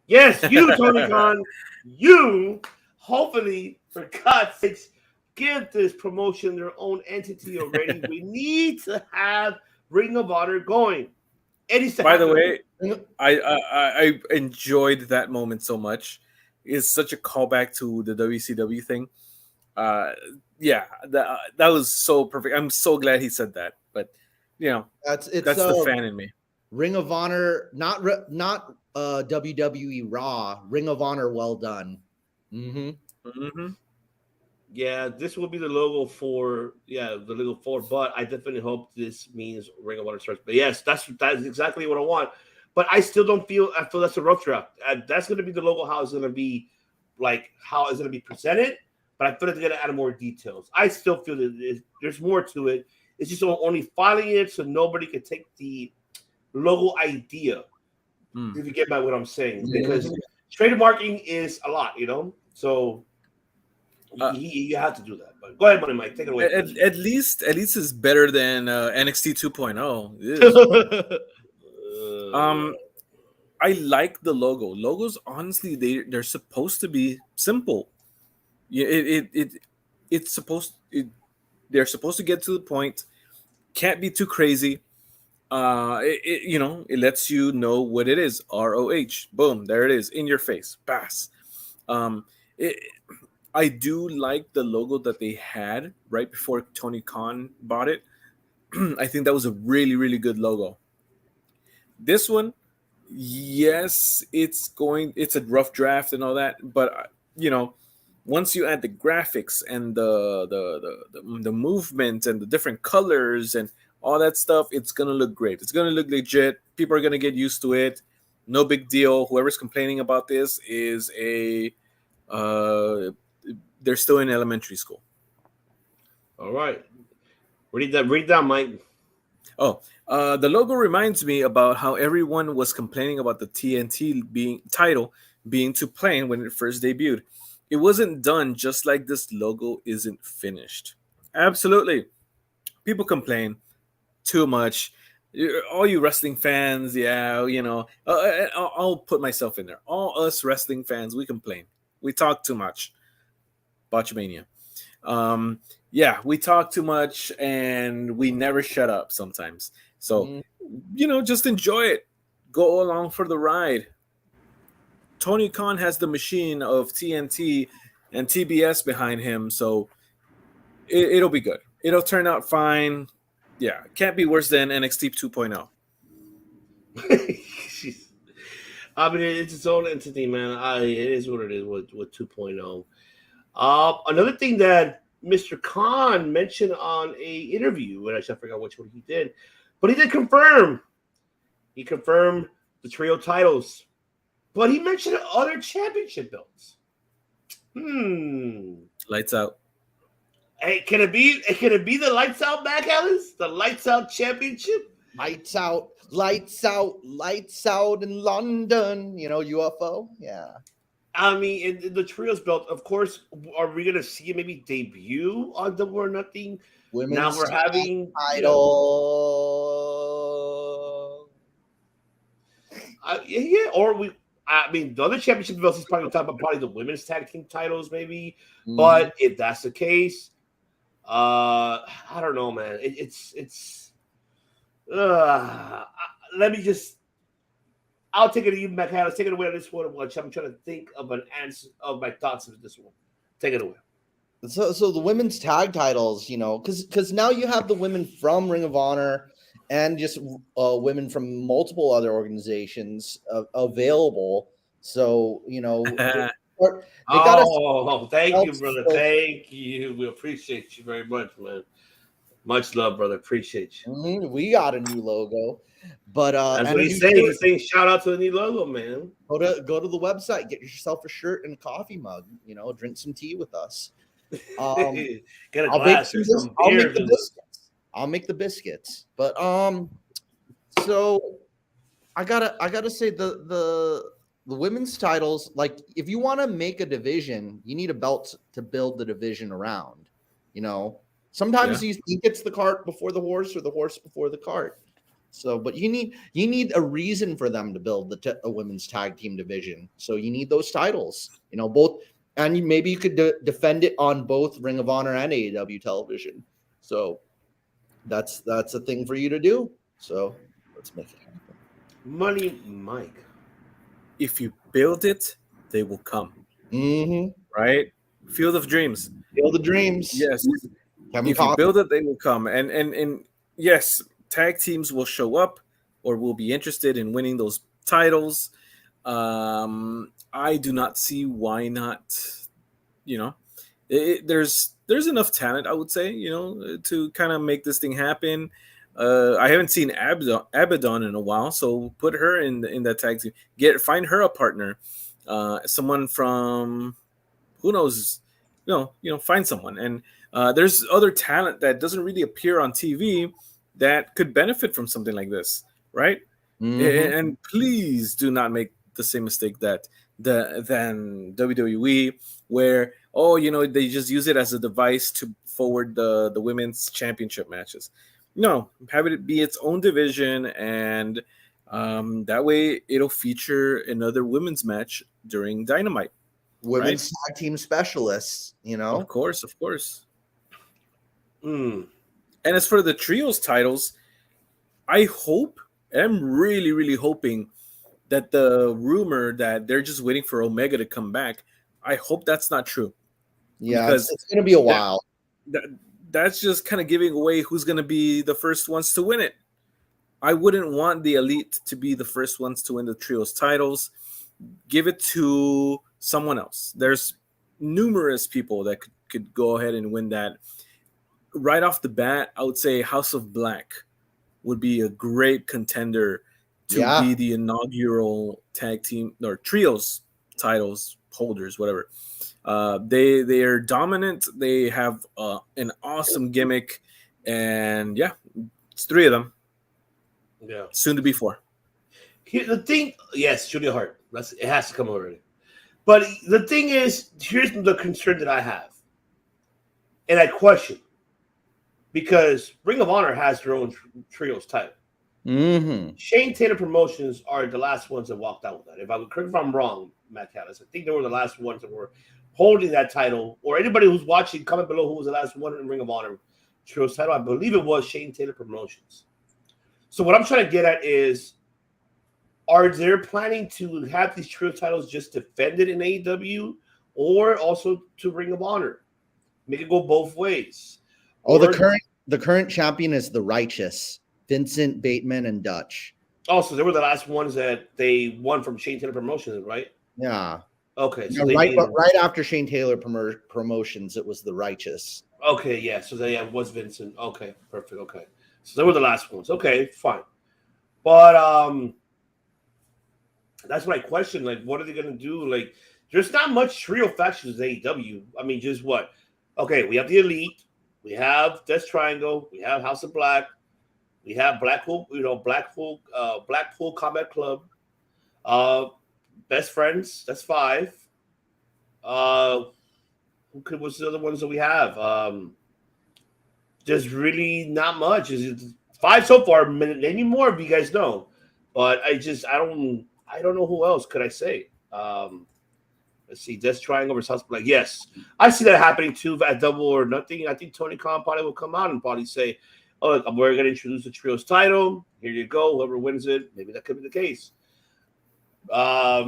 Yes, you, Tony Khan. You, hopefully, for God's sakes, give this promotion their own entity already. We need to have Ring of Honor going. By the way, I enjoyed that moment so much. It's such a callback to the WCW thing. Yeah, that was so perfect. I'm so glad he said that. But you know, that's the fan in me. Ring of Honor, not WWE Raw. Ring of Honor, well done. Yeah, this will be the logo for But I definitely hope this means Ring of Honor starts. But yes, that's exactly what I want. But I still don't feel. I feel that's a rough draft. That's going to be the logo. How it's going to be, like how it's going to be presented. But I feel like they're going to add more details. I still feel that there's more to it. It's just only filing it so nobody can take the logo idea. If you get by what I'm saying, because trademarking is a lot, you know. So you have to do that. But go ahead, Money Mike, take it away. At least it's better than NXT 2.0. I like the logo. Logos, honestly, they're supposed to be simple. Yeah, they're supposed to get to the point. Can't be too crazy. It lets you know what it is. ROH. Boom, there it is in your face. Bass. I do like the logo that they had right before Tony Khan bought it. I think that was a really, really good logo. This one, yes, it's a rough draft and all that, but once you add the graphics and the movement and the different colors and all that stuff, it's gonna look great. It's gonna look legit. People are gonna get used to it. No big deal. Whoever's complaining about this is they're still in elementary school. All right, read that, Mike. The logo reminds me about how everyone was complaining about the TNT title being too plain when it first debuted. It wasn't done just like this logo isn't finished. Absolutely. People complain too much. All you wrestling fans, I'll put myself in there. All us wrestling fans, we complain. We talk too much. Botchamania. We talk too much and we never shut up sometimes. So, just enjoy it. Go along for the ride. Tony Khan has the machine of TNT and TBS behind him, so it'll be good. It'll turn out fine. Yeah, can't be worse than NXT 2.0. I mean, it's its own entity, man. It is what it is with 2.0. Another thing that Mr. Khan mentioned on a interview, and I forgot which one he did, but he did confirm. He confirmed the trio titles, but he mentioned other championship belts. Lights out. Hey, can it be the lights out back, Alice? The lights out championship? Lights out in London. UFO. Yeah. I mean, in the trios belt, of course, are we going to see it maybe debut on Double or Nothing? Women's now we're having title. The other championship belts is probably on top of probably the women's tag team titles, maybe. But if that's the case, I don't know, man. Let me just. I'll take it to you, McCann. Let's take it away on this one. I'm trying to think of an answer of my thoughts of this one. Take it away. So the women's tag titles, because now you have the women from Ring of Honor and just women from multiple other organizations available. So they gotta. Thank you, brother. Thank you. We appreciate you very much, man. Much love, brother. Appreciate you. We got a new logo, but that's what he's saying. He's saying shout out to the new logo, man. Go to the website, get yourself a shirt and a coffee mug. Drink some tea with us. Get a glass or some beer. I'll make the biscuits. But so I gotta say the women's titles, like if you want to make a division, you need a belt to build the division around. Sometimes you think it's the cart before the horse or the horse before the cart. So, but you need a reason for them to build a women's tag team division. So you need those titles, both, and maybe you could defend it on both Ring of Honor and AEW television. So that's a thing for you to do. So let's make it happen. Money, Mike. If you build it, they will come. Mm-hmm. Right? Field of Dreams. Field of Dreams. Yes. If you build it, they will come. And yes, tag teams will show up or will be interested in winning those titles. I do not see why not. There's enough talent, I would say, to kind of make this thing happen. I haven't seen Abaddon in a while, so put her in that tag team. Find her a partner, someone from who knows, find someone. And there's other talent that doesn't really appear on TV that could benefit from something like this, right? Mm-hmm. And please do not make the same mistake than WWE, where they just use it as a device to forward the women's championship matches. No, have it be its own division, and that way it'll feature another women's match during Dynamite. Women's tag team specialists, Of course. And as for the trios titles, I hope, I'm really, really hoping that the rumor that they're just waiting for Omega to come back, I hope that's not true. Yeah, because it's going to be a while. That's just kind of giving away who's going to be the first ones to win it. I wouldn't want the Elite to be the first ones to win the trios titles. Give it to someone else. There's numerous people that could go ahead and win that. Right off the bat, I would say House of Black would be a great contender to be the inaugural tag team or trios titles holders, whatever. They are dominant. They have an awesome gimmick, and it's 3 of them. Yeah, soon to be 4. The thing, yes, Julia Hart. It has to come already. But the thing is, here's the concern that I have, and I question, because Ring of Honor has their own trios title. Mm-hmm. Shane Taylor Promotions are the last ones that walked out with that. If I'm wrong, Matt Callis, I think they were the last ones that were holding that title. Or anybody who's watching, comment below who was the last one in Ring of Honor trios title. I believe it was Shane Taylor Promotions. So what I'm trying to get at is, are they planning to have these trio titles just defended in AEW or also to Ring of Honor? Make it go both ways. Oh, the current champion is the Righteous, Vincent Bateman and Dutch. Oh, so they were the last ones that they won from Shane Taylor Promotions, right? Yeah. Okay. So right after Shane Taylor Promotions, it was the Righteous. Okay, yeah. So it was Vincent. Okay, perfect. Okay. So they were the last ones. Okay, fine. But that's my question. Like, what are they gonna do? Like, there's not much trio factions in AEW. I mean, just what? Okay, we have the Elite, we have Death Triangle, we have House of Black, we have Blackpool Combat Club, Best Friends. That's 5. What's the other ones that we have? There's really not much. Is it 5 so far? Maybe more if you guys know. But I don't know who else could I say. Let's see, Death Triangle versus House Black. Yes, I see that happening too at Double or Nothing. I think Tony Khan probably will come out and probably say, "Oh, look, we're going to introduce the trios title. Here you go. Whoever wins it, maybe that could be the case." I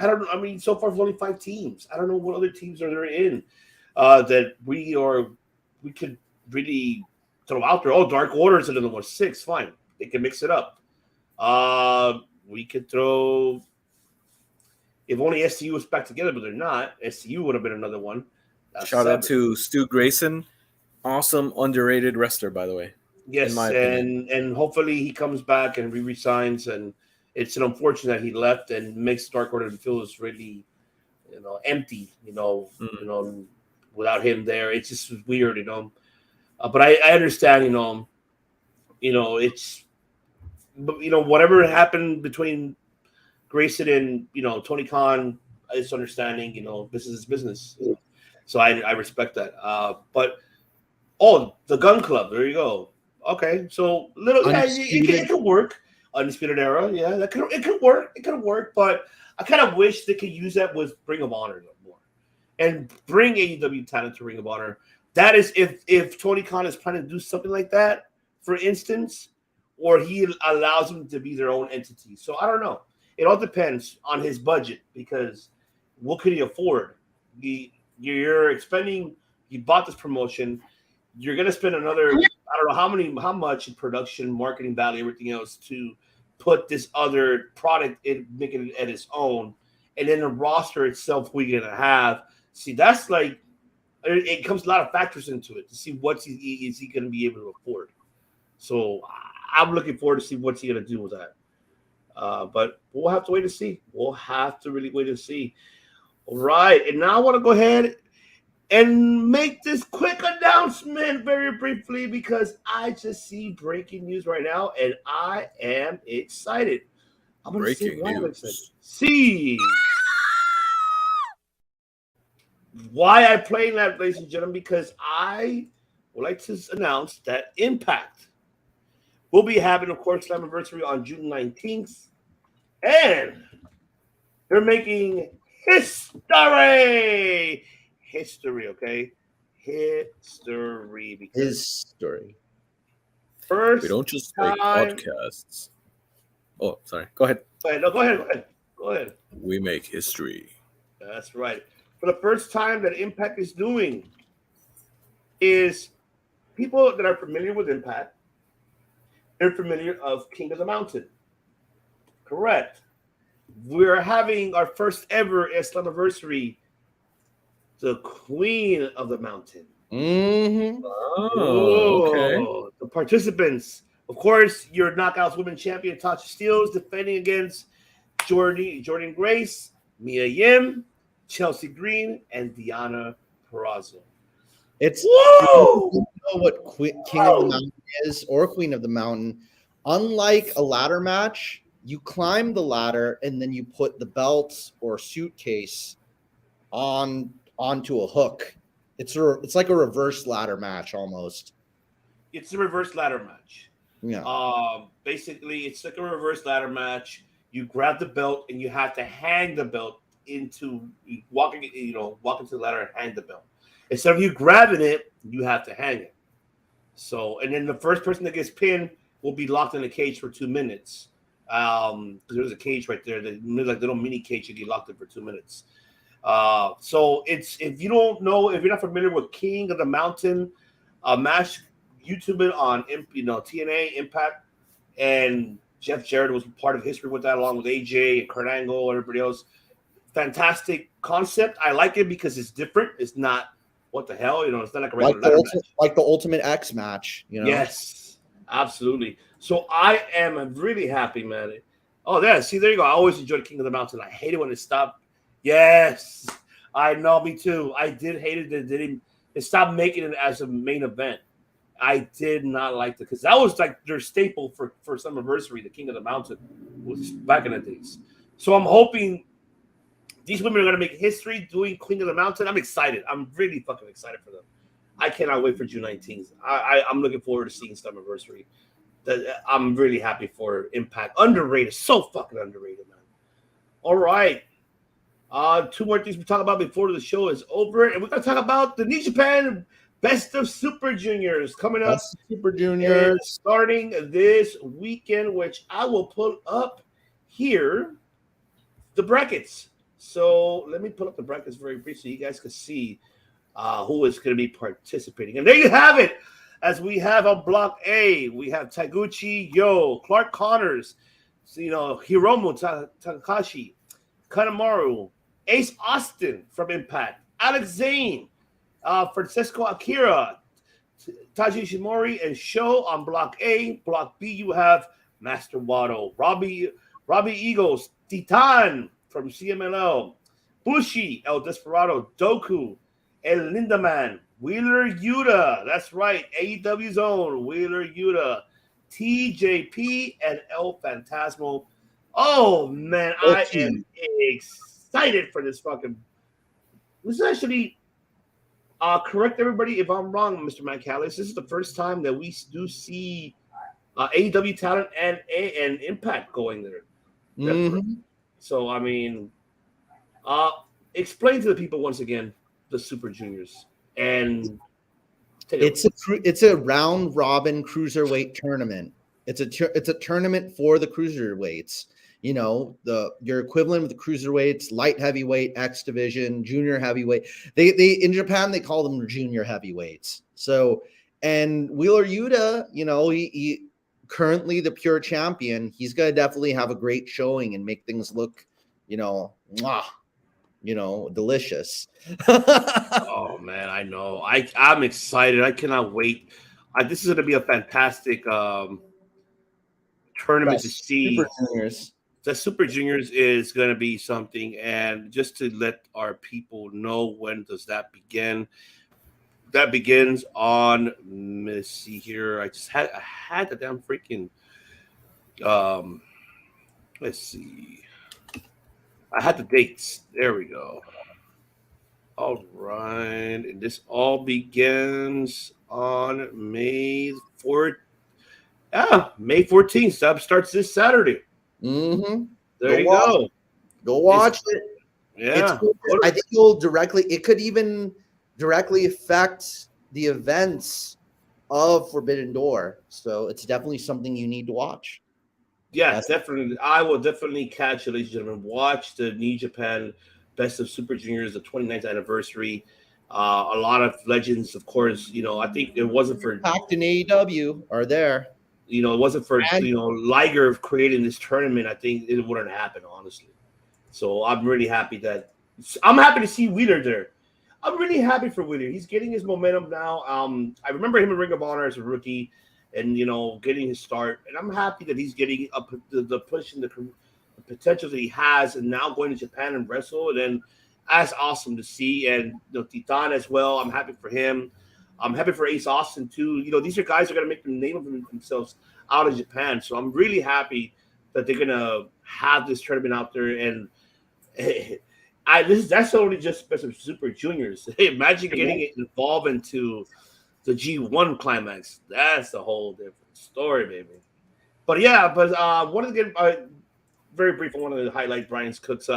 don't know. I mean, so far, there's only 5 teams. I don't know what other teams are there in that we could really throw out there. Oh, Dark Order is another one. 6, fine. They can mix it up. We could throw. If only SCU was back together, but they're not. SCU would have been another one. That's Shout 7. out to Stu Grayson, awesome underrated wrestler, by the way. Yes, and hopefully he comes back and resigns. And it's an unfortunate that he left and makes Dark Order feel really, empty. Without him there, it's just weird. But I understand. It's, whatever happened between Grayson and Tony Khan is understanding. Business is business. So I respect that. But the Gun Club. There you go. Okay, so it could work. Undisputed Era, yeah, it could work. It could work, but I kind of wish they could use that with Ring of Honor more, and bring AEW talent to Ring of Honor. That is if Tony Khan is planning to do something like that, for instance, or he allows them to be their own entity. So I don't know. It all depends on his budget, because what could he afford? You're expending. You bought this promotion. You're going to spend another, I don't know how much in production, marketing value, everything else to put this other product in, making it at its own. And then the roster itself we're going to have. See, that's like, it comes a lot of factors into it to see what is he going to be able to afford. So I'm looking forward to see what's he going to do with that. But we'll have to wait and see. We'll have to really wait and see. All right. And now I want to go ahead and make this quick announcement very briefly, because I just see breaking news right now, and I am excited. I'm going to say why I'm excited. See why I'm playing that, ladies and gentlemen, because I would like to announce that Impact will be having, of course, Slammiversary on June 19th, and they're making history. Okay? History. History. First, we don't just make podcasts. Oh, sorry. Go ahead. Go ahead. We make history. That's right. For the first time that Impact is doing is people that are familiar with Impact, they're familiar of King of the Mountain. Correct. We're having our first ever Slammiversary, the Queen of the Mountain. Mm-hmm. Oh, okay. The participants, of course, your Knockouts Women's Champion Tasha Steelz defending against Jordan Grace, Mia Yim, Chelsea Green, and Deonna Purrazzo. It's you know what King of the Mountain is, or Queen of the Mountain. Unlike a ladder match, you climb the ladder and then you put the belts or suitcase onto a hook. It's like a reverse ladder match almost. It's a reverse ladder match. Yeah. Basically, it's like a reverse ladder match. You grab the belt and you have to hang the belt into walking into the ladder and hang the belt. Instead of you grabbing it, you have to hang it. So, and then the first person that gets pinned will be locked in a cage for 2 minutes. There's a cage right there, like little mini cage, you get locked in for 2 minutes. So it's, if you're not familiar with King of the Mountain match, YouTube it on TNA Impact, and Jeff Jarrett was part of history with that, along with AJ and Kurt Angle and everybody else. Fantastic concept. I like it because it's different. It's not what the hell, it's not like a regular match. Like the Ultimate X match, Yes, absolutely. So I am really happy, man. Oh, yeah. See, there you go. I always enjoyed King of the Mountain. I hate it when it stopped. Yes, I know. Me too. I did hate it that it stopped making it as a main event. I did not like it, because that was like their staple for Slammiversary. The King of the Mountain was back in the days. So I'm hoping these women are going to make history doing Queen of the Mountain. I'm excited. I'm really fucking excited for them. I cannot wait for June 19th. I'm looking forward to seeing Slammiversary. I'm really happy for Impact. Underrated. So fucking underrated, man. All right. Two more things we talk about before the show is over, and we're gonna talk about the New Japan Best of Super Juniors coming up. Best of Super Juniors starting this weekend, which I will pull up here the brackets. So let me pull up the brackets very briefly so you guys can see who is going to be participating. And there you have it. As we have on Block A, we have Taguchi Yo, Clark Connors, Hiromu Takahashi, Kanemaru, Ace Austin from Impact, Alex Zane, Francesco Akira, Taji Ishimori, and Sho on Block A. Block B, you have Master Wato, Robbie Eagles, Titan from CMLL, Bushi, El Desperado, Doku, El Lindaman, Wheeler Yuta, that's right, AEW's own Wheeler Yuta, TJP, and El Phantasmo. Oh, man, I am excited for this fucking... This is actually... correct everybody if I'm wrong, Mr. McCallis. This is the first time that we do see AEW talent and Impact going there. Mm-hmm. So, I mean, explain to the people once again the Super Juniors. And it's a round robin cruiserweight tournament. It's a tournament for the cruiserweights. You know, your equivalent of the cruiserweights, light heavyweight, X division, junior heavyweight. They in Japan they call them junior heavyweights. So, and Wheeler Yuta, he currently the pure champion. He's gonna definitely have a great showing and make things look, delicious. Oh man, I know. I'm excited. I cannot wait. This is gonna be a fantastic tournament to see. Super Juniors. The Super Juniors is going to be something, and just to let our people know, when does that begin? That begins on, let's see here. I had the damn freaking, let's see. I had the dates. There we go. All right. And this all begins on May 4th. May 14th. That starts this Saturday. Mm-hmm. There you go. Go watch it. Yeah. I think it could even directly affect the events of Forbidden Door. So it's definitely something you need to watch. Yeah, definitely. I will definitely catch it, ladies and gentlemen. Watch the New Japan Best of Super Juniors, the 29th anniversary. A lot of legends, of course. I think it wasn't for Impact and AEW are there. It wasn't for Liger creating this tournament. I think it wouldn't happen, honestly. So I'm really happy to see Wheeler there. I'm really happy for Wheeler. He's getting his momentum now. I remember him in Ring of Honor as a rookie, and getting his start. And I'm happy that he's getting up the push and the potential that he has, and now going to Japan and wrestle. And then that's awesome to see. And Titan as well. I'm happy for him. I'm happy for Ace Austin too. These are guys that are going to make the name of themselves out of Japan. So I'm really happy that they're going to have this tournament out there. And that's only just Best of Super Juniors. Imagine getting it involved into the G1 climax. That's a whole different story, baby. But I wanted to get very brief. I wanted to highlight Brian Cook's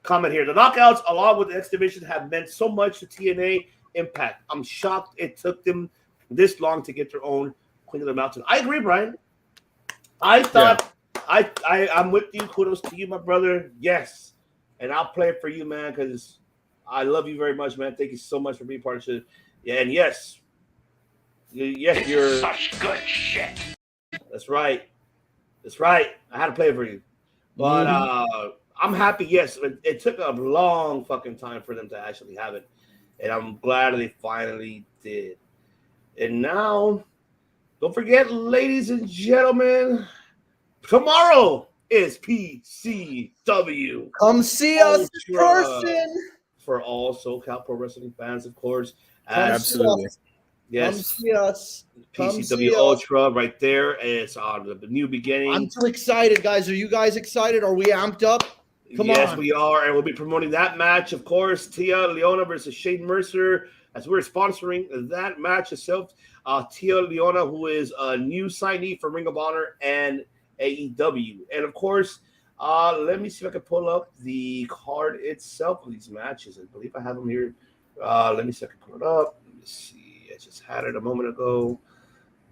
comment here. The knockouts, along with the X Division, have meant so much to TNA Impact. I'm shocked it took them this long to get their own Queen of the Mountain. I agree, Brian. I thought I'm with you. Kudos to you, my brother. Yes. And I'll play it for you, man, because I love you very much, man. Thank you so much for being part of it. Yeah, and yes, you're such good shit. That's right. I had to play it for you. But I'm happy. Yes, it took a long fucking time for them to actually have it. And I'm glad they finally did. And now, don't forget, ladies and gentlemen, tomorrow is PCW. Come see us in person. For all SoCal Pro Wrestling fans, of course. Absolutely. Yes. Come see us. PCW Ultra right there. It's on the new beginning. I'm too excited, guys. Are you guys excited? Are we amped up? Come on. Yes, we are. And we'll be promoting that match, of course. Tia Leona versus Shane Mercer, as we're sponsoring that match itself. Tia Leona, who is a new signee for Ring of Honor and AEW. And, of course, Let me see if I can pull up the card itself of these matches. I believe I have them here. Let me see if I can pull it up. Let me see. I just had it a moment ago.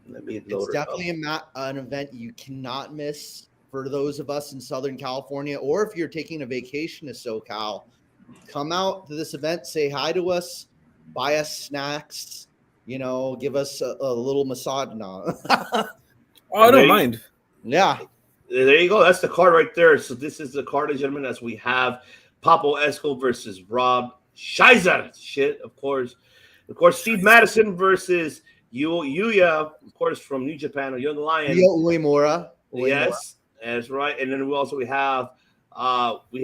Let me load It's it definitely up. an event you cannot miss for those of us in Southern California, or if you're taking a vacation to SoCal, come out to this event, say hi to us, buy us snacks, give us a little massage. No. Oh, I don't mind. Yeah. There you go. That's the card right there. So this is the card, gentlemen, as we have PAPO ESCO versus Rob Scheiser. Shit, of course. Of course, Steve Madison versus Yuya, of course, from New Japan, a young lion. UEMURA. Yes, that's right. And then we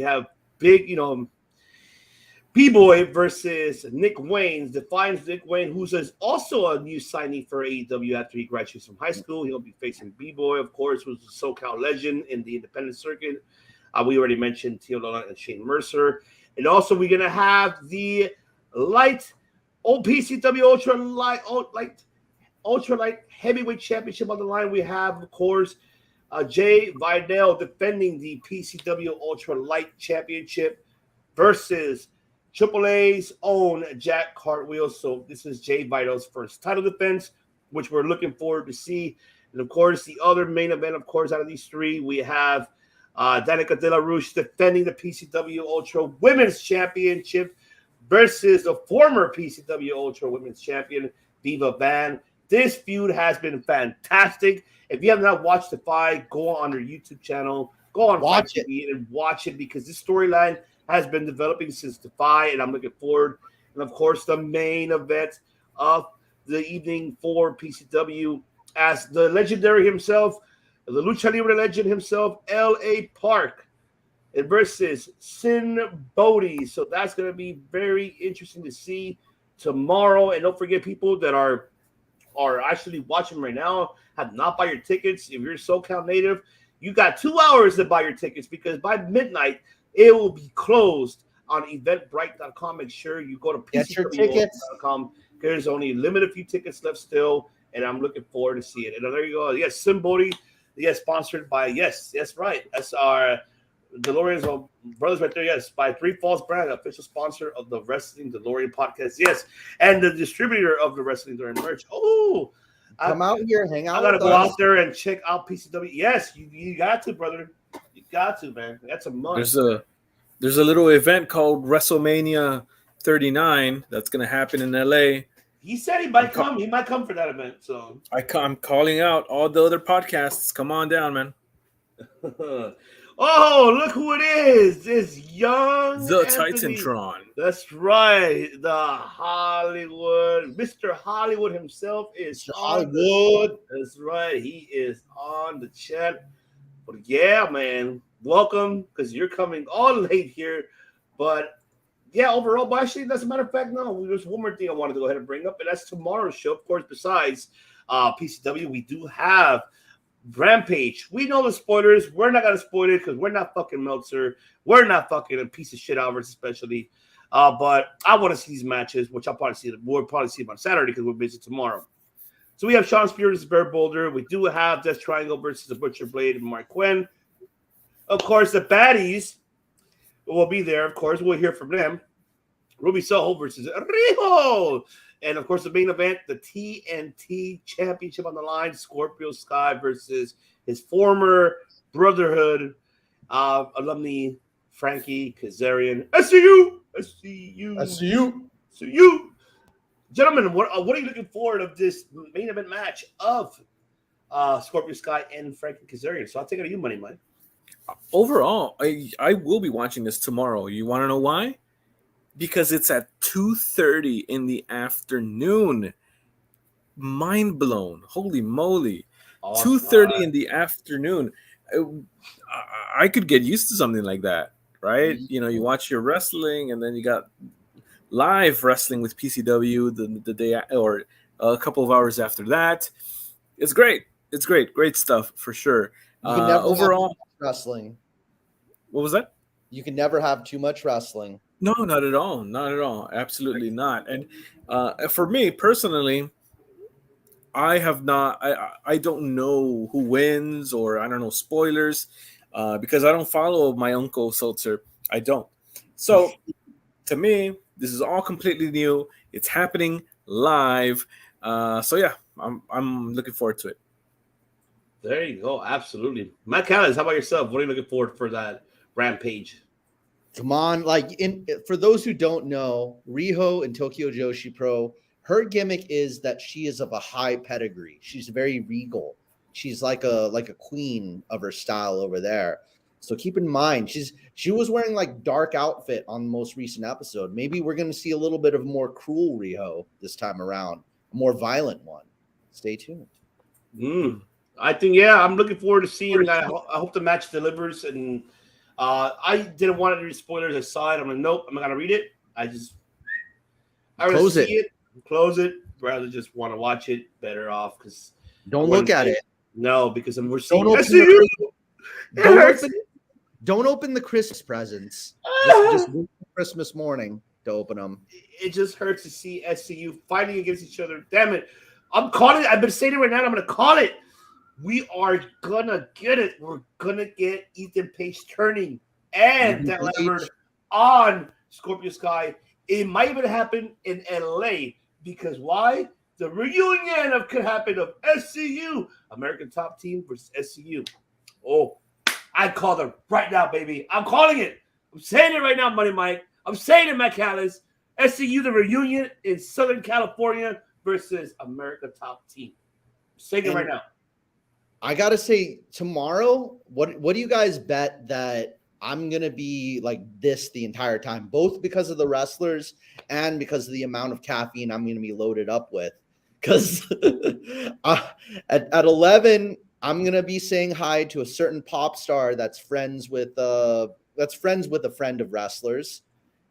have big, B-Boy versus Nick Wayne. Defines Nick Wayne, who's also a new signee for AEW after he graduates from high school. He'll be facing B-Boy, of course, who's a SoCal legend in the independent circuit. We already mentioned DELLA and Shane Mercer. And also we're going to have the PCW Ultra Light Heavyweight Championship on the line. We have, of course, Jay Vidal defending the PCW Ultra Light Championship versus Triple A's own Jack Cartwheel. So this is Jay Vidal's first title defense, which we're looking forward to see. And of course, the other main event, of course, out of these three, we have DANIKA de la ROUGE defending the PCW Ultra Women's Championship versus the former PCW Ultra Women's Champion, VIVA Van. This feud has been fantastic. If you have not watched the fight, go on their YouTube channel, go on Watch it and watch it, because this storyline has been developing since the fight, and I'm looking forward. And of course, the main event of the evening for PCW, as the legendary himself, the Lucha Libre legend himself, L.A. Park, versus SINN BODHI. So that's going to be very interesting to see tomorrow. And don't forget, people that are actually watching right now, have not bought your tickets. If you're a SoCal native, you got 2 hours to buy your tickets, because by midnight, it will be closed on eventbrite.com. Make sure you go to PCW.com. There's only a limited few tickets left still, and I'm looking forward to see it. And there you go. Yes, SINN BODHI. Yes, sponsored by, yes, right. That's our DeLorean's brothers right there. Yes, by Three Falls Brand, official sponsor of the Wrestling DeLorean podcast. Yes, and the distributor of the Wrestling DeLorean merch. Oh, come out here, hang out. I gotta go out there and check out PCW. Yes, you got to, brother. You got to, man. That's a must. There's a little event called Wrestlemania 39 that's gonna happen in LA. He said he might come. He might come for that event. So I'm calling out all the other podcasts. Come on down, man. Oh, look who it is. It's young The Anthony. Titantron. That's right. The Hollywood. Mr. Hollywood himself is Hollywood. That's right. He is on the chat. But yeah, man. Welcome, because you're coming all late here. But yeah, overall, but actually, as a matter of fact, no, there's one more thing I wanted to go ahead and bring up, and that's tomorrow's show. Of course, besides PCW, we do have Rampage. We know the spoilers. We're not going to spoil it because we're not fucking Meltzer. We're not fucking a piece of shit Alvarez, especially. But I want to see these matches, which I'll probably see. We'll probably see them on Saturday because we're busy tomorrow. So we have Sean Spears versus Bear Boulder. We do have Death Triangle versus the Butcher Blade and Mark Quinn. Of course, the baddies will be there. Of course, we'll hear from them. Ruby Soho versus Rijo. And, of course, the main event, the TNT Championship on the line, Scorpio Sky versus his former Brotherhood alumni, Frankie Kazarian. I see you. Gentlemen, what are you looking forward of this main event match of Scorpio Sky and Frankie Kazarian? So I'll take it to you, Money Mike. Overall, I will be watching this tomorrow. You want to know why? Because it's at 2:30 in the afternoon. Mind blown. Holy moly. 2:30 in the afternoon. I could get used to something like that, right? You know, you watch your wrestling and then you got live wrestling with PCW the day or a couple of hours after that. It's great. It's great. Great stuff for sure. You can never overall have wrestling. What was that? You can never have too much wrestling. No, not at all. Not at all. Absolutely not. And for me personally, I have not. I don't know who wins, or I don't know spoilers. because I don't follow my uncle Seltzer. I don't. So to me, this is all completely new. It's happening live. So yeah, I'm looking forward to it. There you go. Absolutely. Matt Callis, how about yourself? What are you looking forward for that Rampage? Come on, for those who don't know, Riho in Tokyo Joshi Pro, her gimmick is that she is of a high pedigree. She's very regal. She's like a queen of her style over there. So keep in mind, she was wearing like dark outfit on the most recent episode. Maybe we're going to see a little bit of more cruel Riho this time around, a more violent one. Stay tuned. I think, I'm looking forward to seeing that. I hope the match delivers. And I didn't want to read spoilers aside. I'm like, nope, I'm not going to read it. I rather see it. Close it. Rather just want to watch it. Better off because don't look at it. No, because we're seeing. Don't open the Christmas presents. Just Christmas morning to open them. It just hurts to see SCU fighting against each other. Damn it! I'm calling it. I've been saying it right now. I'm going to call it. We are gonna get it. We're gonna get Ethan Page turning and that levered on Scorpio Sky. It might even happen in LA because why? The reunion could happen of SCU, American Top Team versus SCU. Oh, I call them right now, baby. I'm calling it. I'm saying it right now, Money Mike. I'm saying it, Matt Callis. SCU, the reunion in Southern California versus American Top Team. I'm saying it right now. I gotta say, tomorrow, what do you guys bet that I'm gonna be like this the entire time? Both because of the wrestlers and because of the amount of caffeine I'm gonna be loaded up with. Because at 11, I'm gonna be saying hi to a certain pop star that's friends with a friend of wrestlers,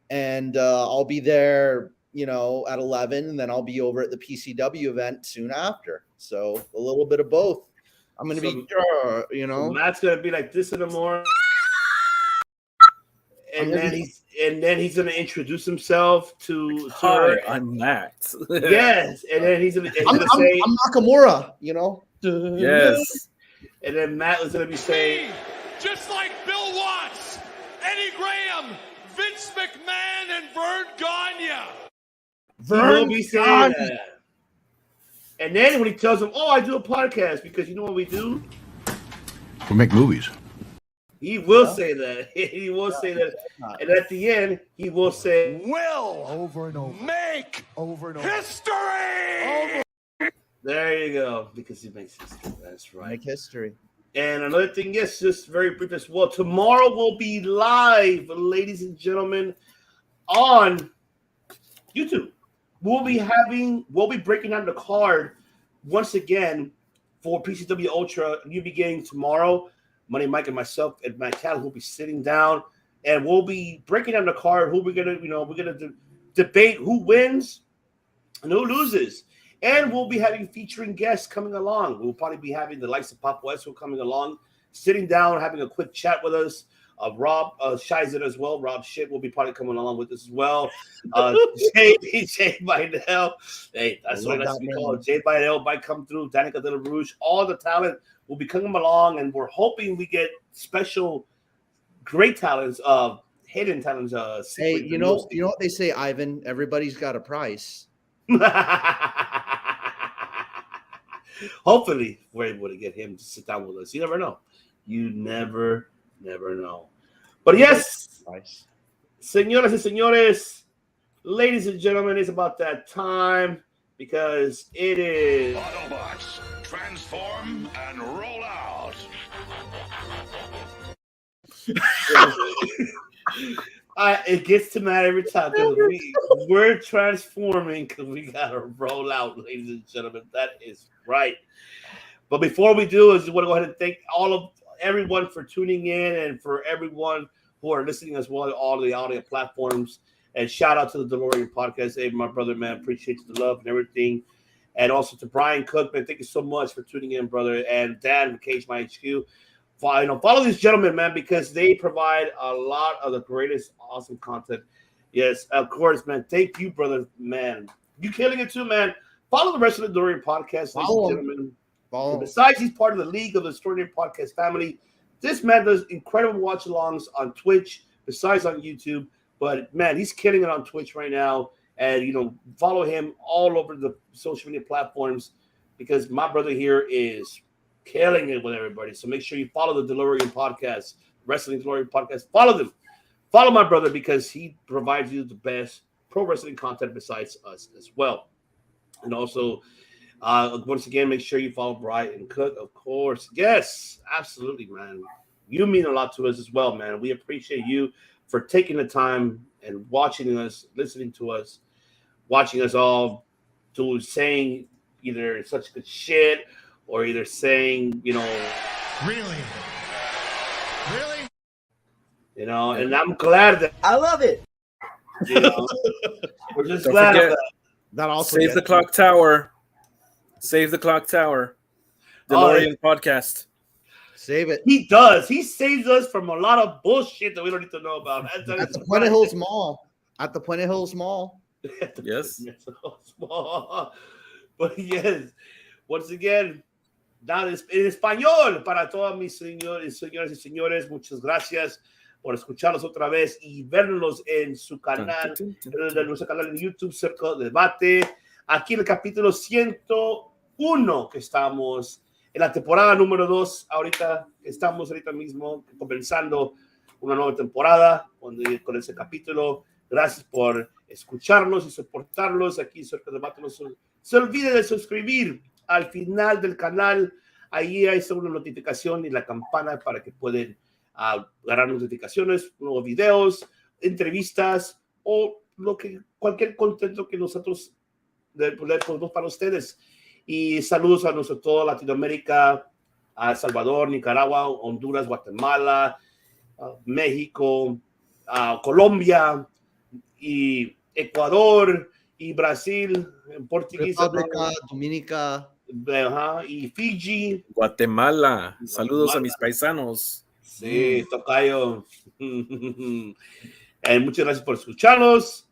and I'll be there, at 11, and then I'll be over at the PCW event soon after. So a little bit of both. I'm gonna be, So Matt's gonna be like this in the morning, and then he's gonna introduce himself to Hi, I'm Matt. Yes, and then he's gonna say, I'm Nakamura. Yes, and then Matt was gonna be saying, just like Bill Watts, Eddie Graham, Vince McMahon, and Vern Gagne. He will be saying that. And then when he tells him, "Oh, I do a podcast," because you know what we do? We make movies. He will say that. He will say that. And at the end, he will say, "Will over and over make over and over history." There you go. Because he makes history. That's right. Make history. And another thing, yes, just very brief as well. Tomorrow we'll be live, ladies and gentlemen, on YouTube. We'll be breaking down the card once again for PCW Ultra. New beginning tomorrow. Money Mike and myself and Matt Callis will be sitting down and we'll be breaking down the card. We're gonna debate who wins and who loses. And we'll be featuring guests coming along. We'll probably be having the likes of PAPO coming along, sitting down, having a quick chat with us. Rob Shizen as well. Rob Shit will be probably coming along with us as well. Jay Vidal. Hey, that's what that's we call it. Jay Vidal might come through. DANIKA DELLA ROUGE. All the talent will be coming along, and we're hoping we get special, great talents, hidden talents. Hey, you know what they say, Ivan? Everybody's got a price. Hopefully, we're able to get him to sit down with us. You never know. You never know. But yes, señoras y señores, ladies and gentlemen, it's about that time because it is Autobots, transform and roll out. It gets to Matt every time because we're transforming because we gotta roll out, ladies and gentlemen. That is right. But before we do, I just want to go ahead and thank everyone for tuning in and for everyone who are listening as well, all the audio platforms. And shout out to the DeLorean podcast. Hey, my brother, man, appreciate the love and everything. And also to Brian Cook, man, thank you so much for tuning in, brother. And Dan from Cage My HQ. Follow these gentlemen, man, because they provide a lot of the greatest, awesome content. Yes, of course, man. Thank you, brother, man. You killing it too, man. Follow the rest of the DeLorean podcast, ladies and gentlemen. Besides, he's part of the League of the Extraordinary Podcast family. This man does incredible watch-alongs on Twitch, besides on YouTube. But man, he's killing it on Twitch right now. And follow him all over the social media platforms because my brother here is killing it with everybody. So make sure you follow the DeLorean podcast, Wrestling DeLorean podcast. Follow them. Follow my brother because he provides you the best pro wrestling content besides us as well. And also, once again, make sure you follow Brian Cook, of course. Yes, absolutely, man. You mean a lot to us as well, man. We appreciate you for taking the time and watching us, listening to us, watching us all saying either such good shit or either saying, Really? and I'm glad that I love it. we're just Don't glad of forget, that. That also Save the Clock Tower. Save the Clock Tower. DeLorean podcast. Save it. He does. He saves us from a lot of bullshit that we don't need to know about. At the Puente Hills Mall. At the Puente Hills Mall. Yes. But yes, once again, en español para todos mis señoras y señores, muchas gracias por escucharnos otra vez y vernos en su canal, en nuestro canal en YouTube, Circo de Debate. Aquí en el capítulo 101 que estamos en la temporada número 2. Estamos ahorita mismo comenzando una nueva temporada con ese capítulo. Gracias por escucharnos y soportarlos aquí en Circo de Debate. No se olvide de suscribir al final del canal. Ahí hay una notificación y la campana para que puedan agarrar notificaciones, nuevos videos, entrevistas o cualquier contenido que nosotros podemos para ustedes. Y saludos a toda Latinoamérica, a Salvador, Nicaragua, Honduras, Guatemala, México, Colombia y Ecuador y Brasil, en portugués, República Dominica y Fiji, Guatemala. Saludos a mis paisanos. Sí, tocayo. Muchas gracias por escucharnos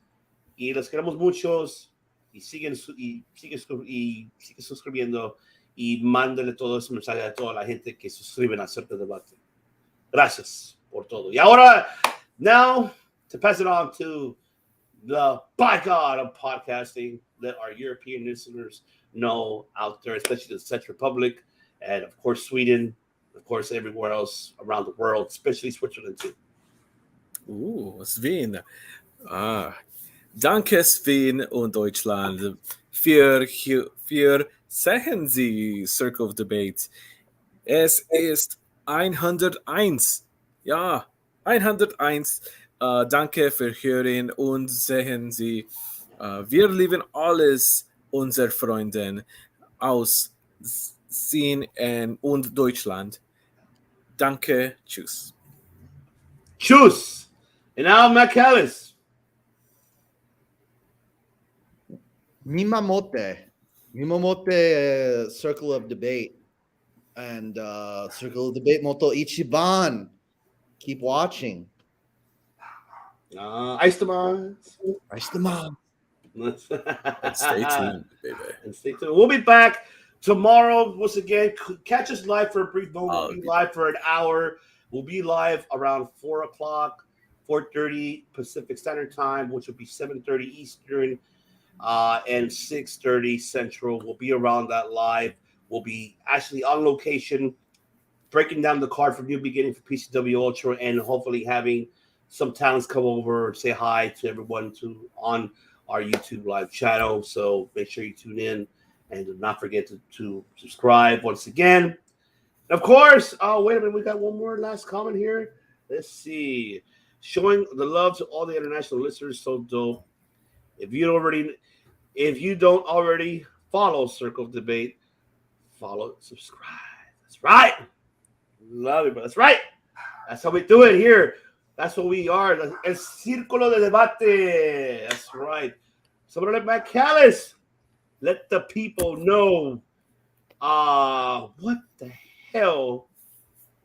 y los queremos muchos y sigue suscribiendo y mándale todo ese mensaje a toda la gente que suscriben a Circo de Debate. Gracias por todo. Y ahora, now to pass it on to the by God of podcasting, let our European listeners know out there, especially the Czech Republic and of course Sweden, of course everywhere else around the world, especially Switzerland too. Sven. Danke Sven und Deutschland für sehen Sie Circle of Debate. Es ist 101. Ja, 101. Danke für Hören und sehen Sie. Wir lieben alles unsere Freunde aus SINN und Deutschland. Danke, tschüss. Tschüss. And now, Michaelis. Mimamote, Circle of Debate, and Circle of Debate Moto Ichiban. Keep watching. Iceman. Stay tuned, baby. And stay tuned. We'll be back tomorrow once again. Catch us live for a brief moment. We'll be live for an hour. We'll be live around 4 o'clock, 4:30 Pacific Standard Time, which will be 7:30 Eastern and 6:30 Central. We'll be around that live. We'll be actually on location, breaking down the card from new beginning for PCW Ultra, and hopefully having some talents come over, say hi to everyone on our YouTube live channel. So make sure you tune in and do not forget to subscribe once again. Of course, wait a minute, we got one more last comment here. Let's see. Showing the love to all the international listeners, so dope. If you don't already follow Circle of Debate, follow, subscribe. That's right. Love it, bro. That's right. That's how we do it here. That's what we are. El Círculo de Debate. That's right. Somebody like Michaelis, let the people know what the hell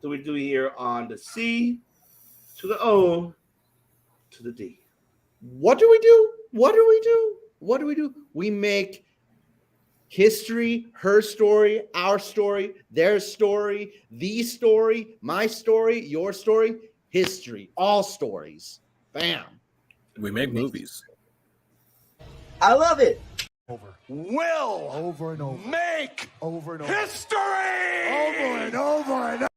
do we do here on the C to the O to the D. What do we do? We make History, her story, our story, their story, the story, my story, your story, history, all stories. Bam. We make movies. I love it. Will Over and over. make Over and over. history. Over and over and over.